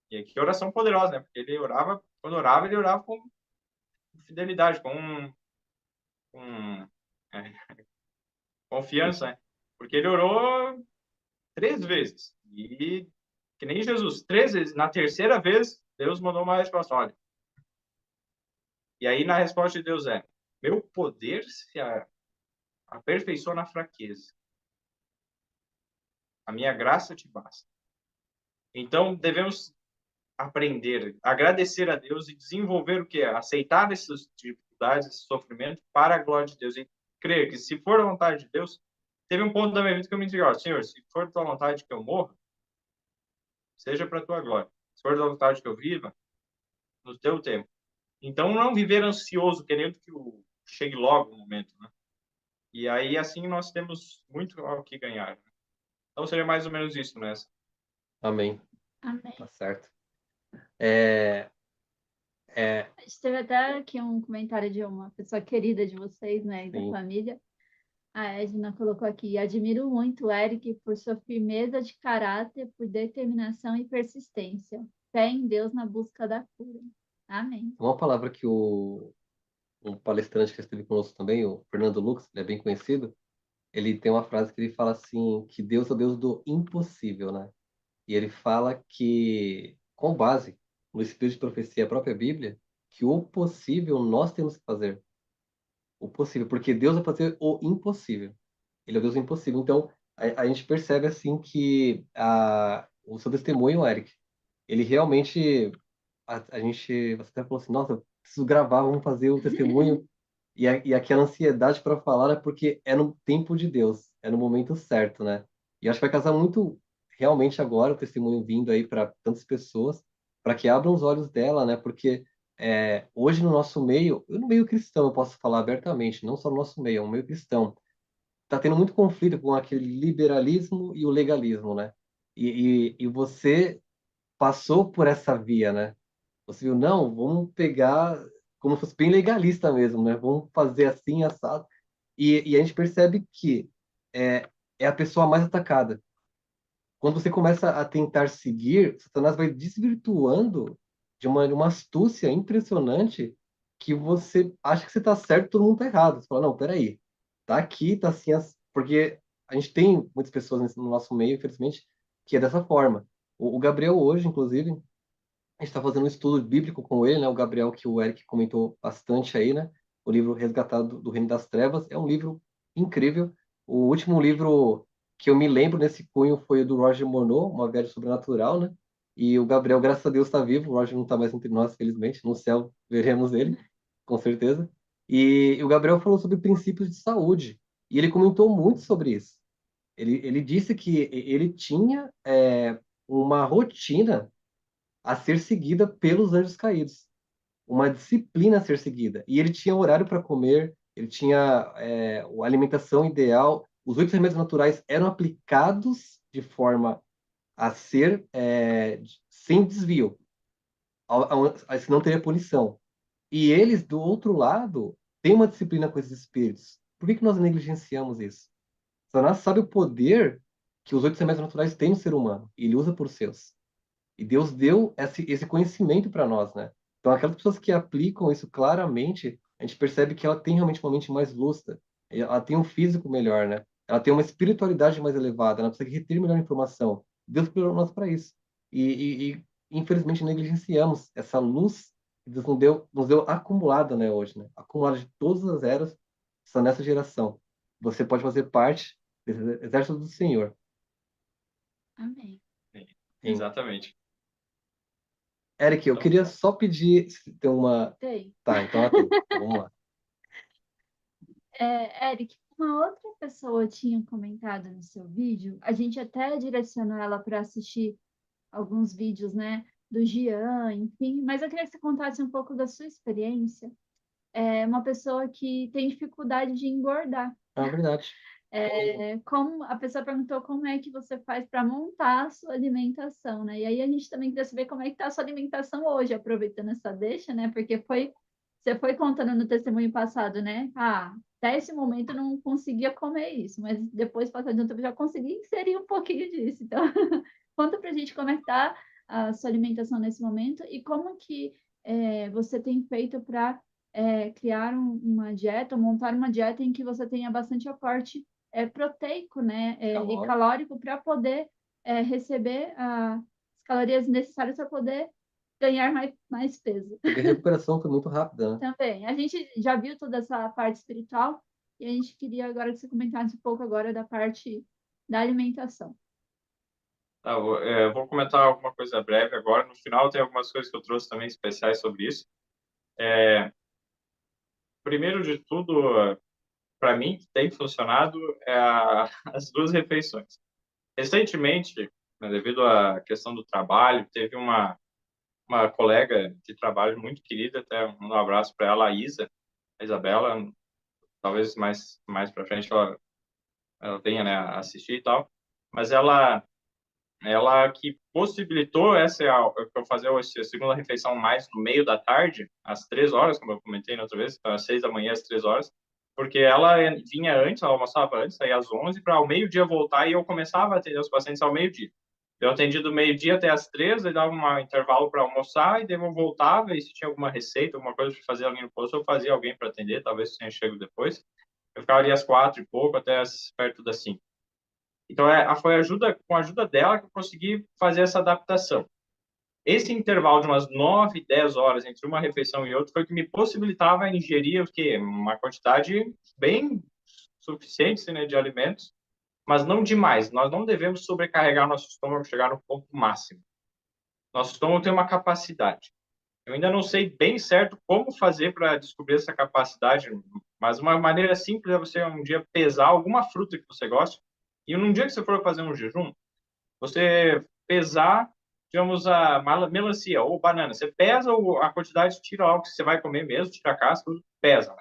E que oração poderosa, né? Porque ele orava, quando orava, ele orava com fidelidade, com confiança, né? Porque ele orou 3 vezes. E que nem Jesus, 3 vezes. Na terceira vez, Deus mandou uma resposta, olha. E aí, na resposta de Deus é, meu poder se aperfeiçoa na fraqueza. A minha graça te basta. Então, devemos aprender, agradecer a Deus e desenvolver o que é? Aceitar essas dificuldades, esse sofrimento para a glória de Deus. E crer que, se for a vontade de Deus, teve um ponto da minha vida que eu me disse, ó, Senhor, se for a tua vontade que eu morra, seja para a tua glória. Se for a tua vontade que eu viva, no teu tempo. Então, não viver ansioso, querendo que chegue logo o momento, né? E aí, assim, nós temos muito ao que ganhar. Então, seria mais ou menos isso, né? Amém. Amém. Tá certo. É, A gente teve até aqui um comentário de uma pessoa querida de vocês, né, e da sim. família. A Edna colocou aqui: admiro muito o Eric por sua firmeza de caráter, por determinação e persistência. Fé em Deus na busca da cura. Amém. Uma palavra que um palestrante que esteve conosco também, o Fernando Lucas, ele é bem conhecido, ele tem uma frase que ele fala assim, que Deus é o Deus do impossível, né? E ele fala que, com base no Espírito de Profecia, a própria Bíblia, que o possível nós temos que fazer. O possível, porque Deus vai fazer o impossível. Ele é o Deus do impossível. Então, a gente percebe assim que o seu testemunho, Eric, ele realmente, a gente, você até falou assim, nossa, eu preciso gravar, vamos fazer o testemunho. E aquela ansiedade para falar é porque é no tempo de Deus, é no momento certo, né? E acho que vai casar muito realmente agora o testemunho vindo aí para tantas pessoas, para que abram os olhos dela, né? Porque hoje no nosso meio, no meio cristão eu posso falar abertamente, não só no nosso meio, é um meio cristão, tá tendo muito conflito com aquele liberalismo e o legalismo, né? E você passou por essa via, né? Você viu, não, vamos pegar como se fosse bem legalista mesmo, né? Vamos fazer assim, assado. E a gente percebe que é, é a pessoa mais atacada. Quando você começa a tentar seguir, Satanás vai desvirtuando de uma astúcia impressionante que você acha que você está certo, todo mundo está errado. Você fala, não, peraí, tá aqui, tá assim, porque a gente tem muitas pessoas no nosso meio, infelizmente, que é dessa forma. O Gabriel hoje, inclusive, a gente está fazendo um estudo bíblico com ele, né? O Gabriel, que o Eric comentou bastante aí, né? O livro Resgatado do Reino das Trevas é um livro incrível. O último livro que eu me lembro nesse cunho foi o do Roger Monroe, Uma Viagem Sobrenatural, né? E o Gabriel, graças a Deus, está vivo. O Roger não está mais entre nós, felizmente. No céu veremos ele, com certeza. E o Gabriel falou sobre princípios de saúde. E ele comentou muito sobre isso. Ele disse que ele tinha uma rotina a ser seguida pelos anjos caídos, uma disciplina a ser seguida. E ele tinha horário para comer, ele tinha a alimentação ideal. Os 8 remédios naturais eram aplicados de forma a ser sem desvio, senão teria punição. E eles, do outro lado, têm uma disciplina com esses espíritos. Por que que nós negligenciamos isso? Satanás sabe o poder que os 8 remédios naturais têm no ser humano, e ele usa por seus. E Deus deu esse conhecimento para nós, né? Então, aquelas pessoas que aplicam isso claramente, a gente percebe que ela tem realmente uma mente mais lúcida, ela tem um físico melhor, né? Ela tem uma espiritualidade mais elevada, ela consegue reter melhor informação. Deus criou nós para isso. Infelizmente, negligenciamos essa luz que Deus nos deu acumulada, né, hoje, né? Acumulada de todas as eras, só nessa geração. Você pode fazer parte desse exército do Senhor. Amém. Exatamente. Eric, eu Então, queria só pedir se tem uma. Tem. Tá, então ela tem. Então, vamos lá. Eric, uma outra pessoa tinha comentado no seu vídeo, a gente até direcionou ela para assistir alguns vídeos, né, do Gian, enfim, mas eu queria que você contasse um pouco da sua experiência. É uma pessoa que tem dificuldade de engordar. É verdade. Como a pessoa perguntou como é que você faz para montar a sua alimentação, né? E aí a gente também queria saber como é que está a sua alimentação hoje, aproveitando essa deixa, né? Porque você foi contando no testemunho passado, né? Ah, até esse momento eu não conseguia comer isso, mas depois, passado de um tempo, eu já consegui inserir um pouquinho disso. Então, conta pra gente como é que tá a sua alimentação nesse momento e como que você tem feito para criar uma dieta, montar uma dieta em que você tenha bastante aporte proteico, né, e calórico para poder receber as calorias necessárias para poder ganhar mais peso. Porque a recuperação foi muito rápida, né? Também. A gente já viu toda essa parte espiritual e a gente queria agora que você comentasse um pouco agora da parte da alimentação. Tá, eu vou comentar alguma coisa breve agora. No final, tem algumas coisas que eu trouxe também especiais sobre isso. Primeiro de tudo, para mim, que tem funcionado as duas refeições. Recentemente, né, devido à questão do trabalho, teve uma colega de trabalho muito querida, até um abraço para ela, a Isa, a Isabela, talvez mais para frente ela venha, né, assistir e tal, mas ela que possibilitou eu fazer a segunda refeição mais no meio da tarde, às 3 horas, como eu comentei na outra vez, então, às 6 da manhã, às 3 horas, porque ela vinha antes, ela almoçava antes, aí às 11, para ao meio-dia voltar e eu começava a atender os pacientes ao meio-dia. Eu atendi do meio-dia até às 3, aí dava um intervalo para almoçar, e daí eu voltava, e se tinha alguma receita, alguma coisa para fazer ali no posto, eu fazia alguém para atender, talvez tenha chego depois. Eu ficava ali às 4 e pouco, até perto das 5. Então, foi com a ajuda dela que eu consegui fazer essa adaptação. Esse intervalo de umas 9, 10 horas entre uma refeição e outra foi o que me possibilitava ingerir o quê? Uma quantidade bem suficiente, né, de alimentos, mas não demais. Nós não devemos sobrecarregar nosso estômago, chegar no ponto máximo. Nosso estômago tem uma capacidade. Eu ainda não sei bem certo como fazer para descobrir essa capacidade, mas uma maneira simples é você um dia pesar alguma fruta que você gosta e num dia que você for fazer um jejum, você pesar, digamos, a melancia ou banana. Você pesa a quantidade, tira algo que você vai comer mesmo, tira a casca, pesa.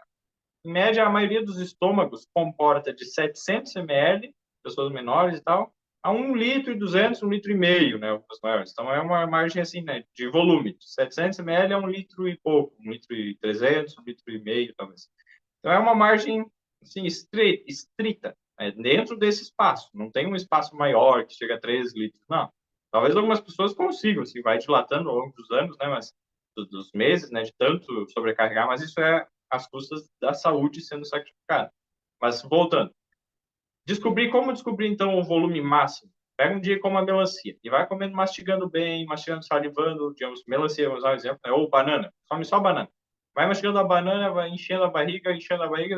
Em média, a maioria dos estômagos comporta de 700 ml, pessoas menores e tal, a 1,2 litro, 1,5 litro, né, os maiores. Então, é uma margem assim, né, de volume. 700 ml é 1 litro e pouco, 1,3 litro, 1,5 litro, talvez. Então, é uma margem, assim, estrita, né, dentro desse espaço. Não tem um espaço maior que chega a 3 litros, não. Talvez algumas pessoas consigam, assim, vai dilatando ao longo dos anos, né, mas dos meses, né, de tanto sobrecarregar, mas isso é às custas da saúde sendo sacrificada. Mas, voltando. Como descobrir, então, o volume máximo? Pega um dia como a melancia e vai comendo, mastigando bem, mastigando, salivando, digamos, melancia, vamos usar um exemplo, né? Ou banana, come só banana. Vai mastigando a banana, vai enchendo a barriga,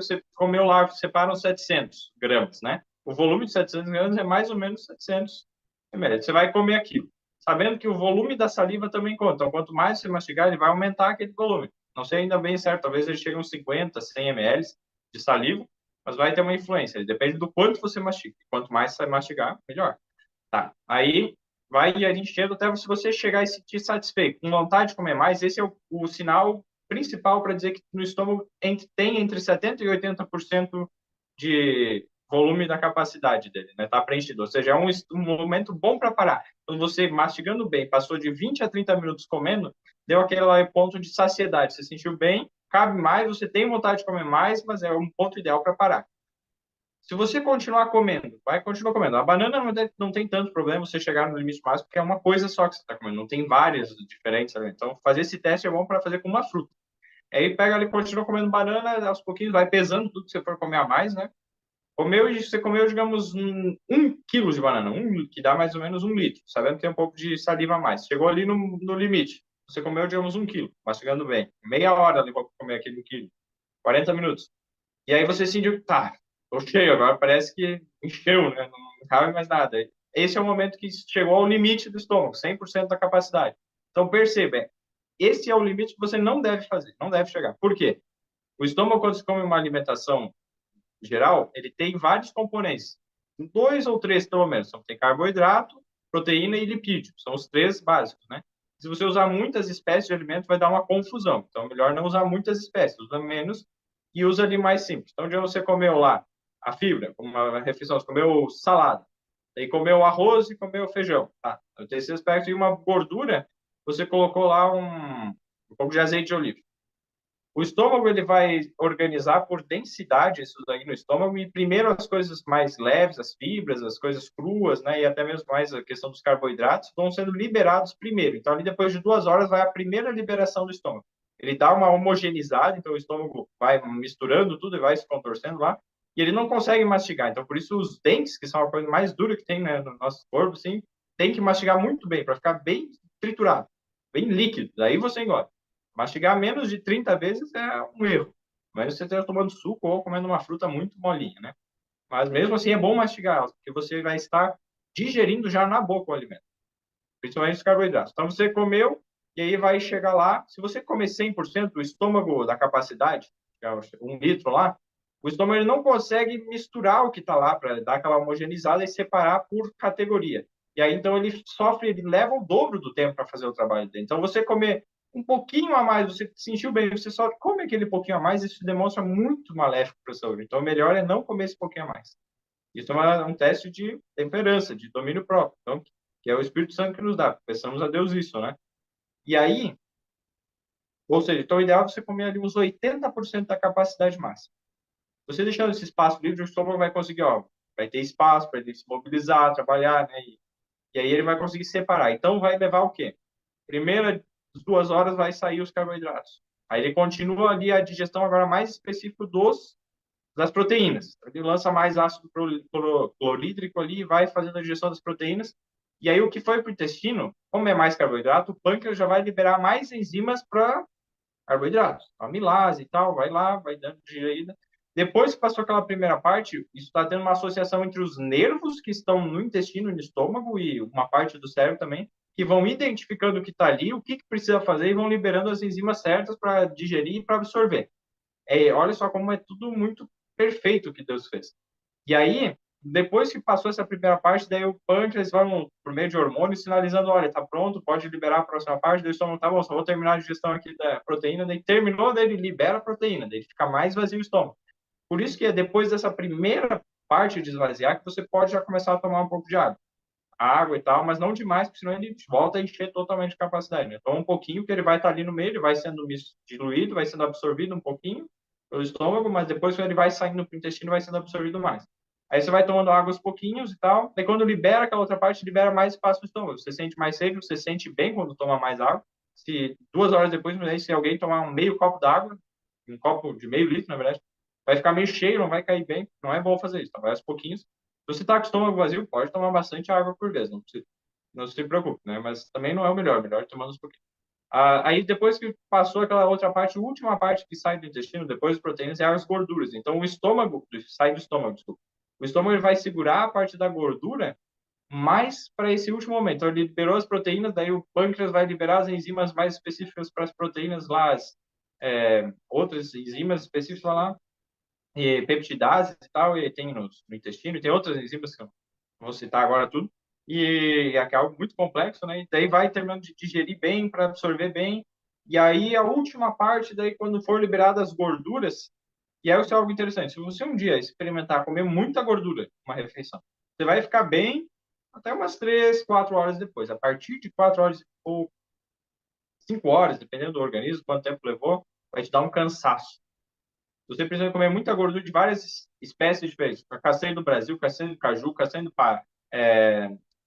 você comeu lá, separa uns 700 gramas, né? O volume de 700 gramas é mais ou menos 700 ml. Você vai comer aquilo, sabendo que o volume da saliva também conta. Então, quanto mais você mastigar, ele vai aumentar aquele volume. Não sei ainda bem certo, talvez ele chegue a uns 50, 100 ml de saliva, mas vai ter uma influência. Depende do quanto você mastiga. Quanto mais você mastigar, melhor. Tá. Aí vai e a gente chega até se você chegar e se sentir satisfeito, com vontade de comer mais, esse é o sinal principal para dizer que no estômago tem entre 70% e 80% de volume da capacidade dele, né? Tá preenchido. Ou seja, é um momento bom para parar. Quando você mastigando bem, passou de 20 a 30 minutos comendo, deu aquele ponto de saciedade. Você sentiu bem, cabe mais, você tem vontade de comer mais, mas é um ponto ideal para parar. Se você continuar comendo, vai continuar comendo. A banana não tem tanto problema você chegar no limite máximo, porque é uma coisa só que você está comendo, não tem várias diferentes. Sabe? Então, fazer esse teste é bom para fazer com uma fruta. Aí pega ali, continua comendo banana, aos pouquinhos vai pesando tudo que você for comer a mais, né? Você comeu, digamos, 1 quilo de banana, que dá mais ou menos 1 litro, sabendo que tem um pouco de saliva a mais. Chegou ali no limite. Você comeu, digamos, 1 quilo, mastigando bem. Meia hora levou para comer aquele 1 quilo. 40 minutos. E aí você sentiu, tá, tô cheio, agora parece que encheu, né? Não cabe mais nada. Esse é o momento que chegou ao limite do estômago, 100% da capacidade. Então perceba, esse é o limite que você não deve fazer, não deve chegar. Por quê? O estômago, quando você come uma alimentação geral, ele tem vários componentes. 2 ou 3, pelo menos. Então, tem carboidrato, proteína e lipídio. São os 3 básicos, né? Se você usar muitas espécies de alimento, vai dar uma confusão. Então, melhor não usar muitas espécies. Usa menos e usa ali mais simples. Então, onde você comeu lá a fibra, como uma refeição, você comeu salada, aí comeu arroz e comeu feijão. Tá? Então, tem esse aspecto. E uma gordura, você colocou lá um pouco de azeite de oliva. O estômago ele vai organizar por densidade isso daí no estômago e primeiro as coisas mais leves, as fibras, as coisas cruas, né, e até mesmo mais a questão dos carboidratos vão sendo liberados primeiro. Então ali depois de 2 horas vai a primeira liberação do estômago. Ele dá uma homogeneizada, então o estômago vai misturando tudo e vai se contorcendo lá e ele não consegue mastigar. Então por isso os dentes, que são a coisa mais dura que tem, né, no nosso corpo, assim, tem que mastigar muito bem para ficar bem triturado, bem líquido. Daí você engole. Mastigar menos de 30 vezes é um erro. Mas você esteja tomando suco ou comendo uma fruta muito molinha, né? Mas mesmo assim é bom mastigar, porque você vai estar digerindo já na boca o alimento, principalmente os carboidratos. Então você comeu e aí vai chegar lá, se você comer 100% do estômago da capacidade, que é 1 litro lá, o estômago ele não consegue misturar o que está lá para dar aquela homogeneizada e separar por categoria. E aí então ele sofre, ele leva o dobro do tempo para fazer o trabalho dele. Então você comer um pouquinho a mais, você se sentiu bem, você só come aquele pouquinho a mais, isso demonstra muito maléfico para a saúde. Então, o melhor é não comer esse pouquinho a mais. Isso é um teste de temperança, de domínio próprio, então, que é o Espírito Santo que nos dá. Peçamos a Deus isso, né? E aí, ou seja, então o ideal é você comer ali uns 80% da capacidade máxima. Você deixando esse espaço livre, o estômago vai conseguir, ó, vai ter espaço para ele se mobilizar, trabalhar, né? E aí ele vai conseguir separar. Então, vai levar o quê? Primeiras 2 horas vai sair os carboidratos. Aí ele continua ali a digestão agora mais específico das proteínas. Ele lança mais ácido clorídrico ali e vai fazendo a digestão das proteínas. E aí o que foi para o intestino, como é mais carboidrato, o pâncreas já vai liberar mais enzimas para carboidratos, amilase e tal, vai lá, vai dando digerida. Depois que passou aquela primeira parte, isso está tendo uma associação entre os nervos que estão no intestino e no estômago e uma parte do cérebro também, que vão identificando o que está ali, o que precisa fazer e vão liberando as enzimas certas para digerir e para absorver. Olha só como é tudo muito perfeito que Deus fez. E aí, depois que passou essa primeira parte, daí o pâncreas vai, por meio de hormônios, sinalizando, olha, tá pronto, pode liberar a próxima parte, daí o estômago, tá bom, só vou terminar a digestão aqui da proteína, daí terminou, daí ele libera a proteína, daí fica mais vazio o estômago. Por isso que é depois dessa primeira parte de esvaziar que você pode já começar a tomar um pouco de água e tal, mas não demais, porque senão ele volta a encher totalmente a capacidade, né? Então, um pouquinho que ele vai estar ali no meio, ele vai sendo diluído, vai sendo absorvido um pouquinho pelo estômago, mas depois ele vai saindo para o intestino, vai sendo absorvido mais. Aí você vai tomando água aos pouquinhos e tal, daí quando libera aquela outra parte, libera mais espaço no estômago. Você sente mais sede, você sente bem quando toma mais água. Se 2 horas depois, se alguém tomar um meio copo d'água, um copo de meio litro, na verdade, vai ficar meio cheio, não vai cair bem, não é bom fazer isso, então vai aos pouquinhos. Se você está com o estômago vazio, pode tomar bastante água por vez, não se preocupe, né? Mas também não é o melhor tomando uns pouquinhos. Aí depois que passou aquela outra parte, a última parte que sai do intestino, depois das proteínas, é as gorduras. Então o estômago, sai do estômago, desculpa. O estômago ele vai segurar a parte da gordura mais para esse último momento. Então ele liberou as proteínas, daí o pâncreas vai liberar as enzimas mais específicas para as proteínas lá, outras enzimas específicas lá, e peptidases e tal, e tem no intestino, e tem outras enzimas que eu não vou citar agora tudo, e é algo muito complexo, né? E daí vai terminando de digerir bem, para absorver bem, e aí a última parte, daí quando for liberadas as gorduras, e aí isso é algo interessante, se você um dia experimentar comer muita gordura, uma refeição, você vai ficar bem até umas 3, 4 horas depois. A partir de 4 horas ou 5 horas, dependendo do organismo, quanto tempo levou, vai te dar um cansaço. Você precisa comer muita gordura de várias espécies diferentes. A castanha do Brasil, castanha do caju, castanha do pá,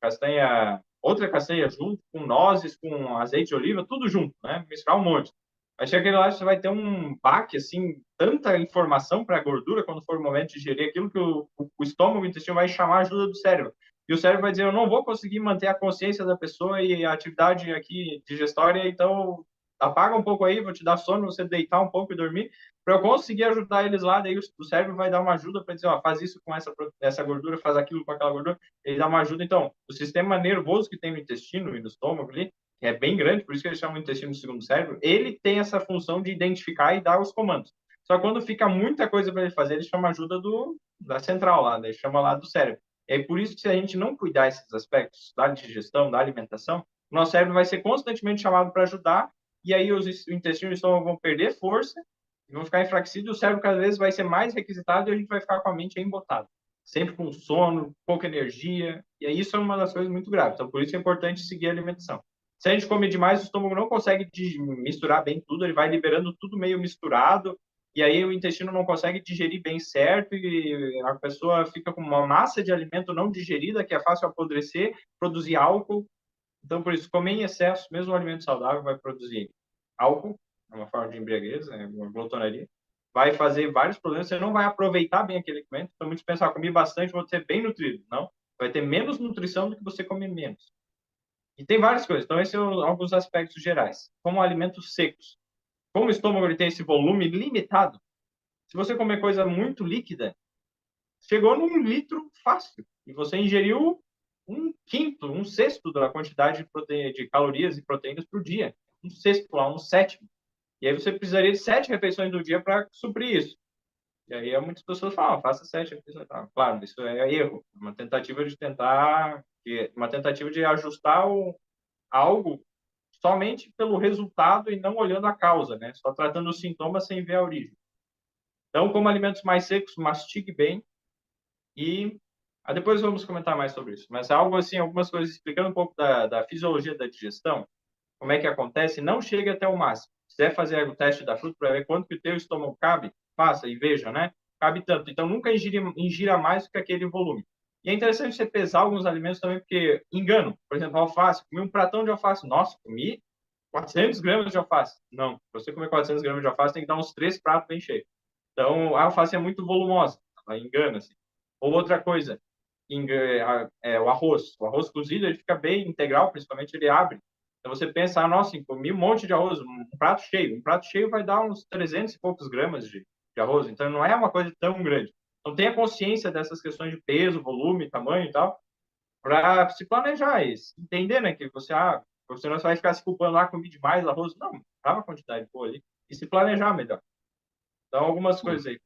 castanha, outra castanha junto, com nozes, com azeite de oliva, tudo junto, né? Misturar um monte. Vai chegar aquele lá, você vai ter um baque, assim, tanta informação para a gordura quando for o momento de digerir aquilo que o estômago, o intestino vai chamar a ajuda do cérebro. E o cérebro vai dizer, eu não vou conseguir manter a consciência da pessoa e a atividade aqui digestória, então apaga um pouco aí, vou te dar sono, você deitar um pouco e dormir, para eu conseguir ajudar eles lá, daí o cérebro vai dar uma ajuda para dizer, ó, faz isso com essa gordura, faz aquilo com aquela gordura, ele dá uma ajuda. Então, o sistema nervoso que tem no intestino e no estômago ali, que é bem grande, por isso que eles chamam de intestino do segundo cérebro, ele tem essa função de identificar e dar os comandos. Só que quando fica muita coisa para ele fazer, ele chama ajuda da central lá, ele chama lá do cérebro. É por isso que se a gente não cuidar desses aspectos da digestão, da alimentação, o nosso cérebro vai ser constantemente chamado para ajudar, e aí o intestino e o estômago vão perder força, vão ficar enfraquecidos, o cérebro cada vez vai ser mais requisitado e a gente vai ficar com a mente embotada. Sempre com sono, pouca energia, e aí isso é uma das coisas muito graves. Então, por isso é importante seguir a alimentação. Se a gente come demais, o estômago não consegue misturar bem tudo, ele vai liberando tudo meio misturado, e aí o intestino não consegue digerir bem certo, e a pessoa fica com uma massa de alimento não digerida, que é fácil apodrecer, produzir álcool. Então, por isso, comer em excesso, mesmo um alimento saudável, vai produzir álcool, é uma forma de embriaguez, é uma glotonaria, vai fazer vários problemas, você não vai aproveitar bem aquele alimento. Então, muitos pensam, comi bastante, vou ser bem nutrido. Não, vai ter menos nutrição do que você comer menos. E tem várias coisas. Então, esses são alguns aspectos gerais. Como alimentos secos. Como o estômago ele tem esse volume limitado, se você comer coisa muito líquida, chegou num litro fácil. E você ingeriu um quinto, um sexto da quantidade de calorias e proteínas por dia. Um sexto, um sétimo. E aí você precisaria de 7 refeições do dia para suprir isso. E aí muitas pessoas falam, faça 7 refeições. Claro, isso é erro. Uma tentativa de ajustar algo somente pelo resultado e não olhando a causa, né? Só tratando os sintomas sem ver a origem. Então, como alimentos mais secos, mastigue bem e depois vamos comentar mais sobre isso. Mas algo assim, algumas coisas explicando um pouco da fisiologia da digestão, como é que acontece, não chegue até o máximo. Se quiser fazer o teste da fruta para ver quanto que o teu estômago cabe, faça e veja, né? Cabe tanto. Então, nunca ingira mais do que aquele volume. E é interessante você pesar alguns alimentos também, porque engano. Por exemplo, alface. Comi um pratão de alface. Nossa, comi 400 gramas de alface. Não, para você comer 400 gramas de alface, tem que dar uns 3 pratos bem cheios. Então, a alface é muito volumosa. Ela engana, assim. Ou outra coisa, o arroz. O arroz cozido, ele fica bem integral, principalmente ele abre. Então você pensa, nossa, comi um monte de arroz, um prato cheio. Um prato cheio vai dar uns 300 e poucos gramas de arroz. Então não é uma coisa tão grande. Então tenha consciência dessas questões de peso, volume, tamanho e tal, para se planejar isso. Entender, né, que você não vai ficar se culpando, comi demais arroz. Não, dá uma quantidade boa ali. E se planejar melhor. Então algumas coisas aí.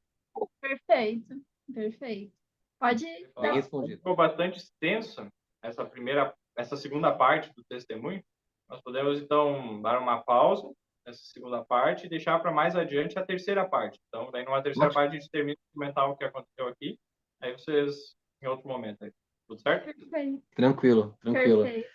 Perfeito, perfeito. Pode Bem respondido. Ficou bastante extenso essa segunda parte do testemunho. Nós podemos, então, dar uma pausa nessa segunda parte e deixar para mais adiante a terceira parte. Então, daí numa terceira parte a gente termina de comentar o que aconteceu aqui. Aí vocês, em outro momento. Aí. Tudo certo? perfeito. Tranquilo, tranquilo. Perfeito.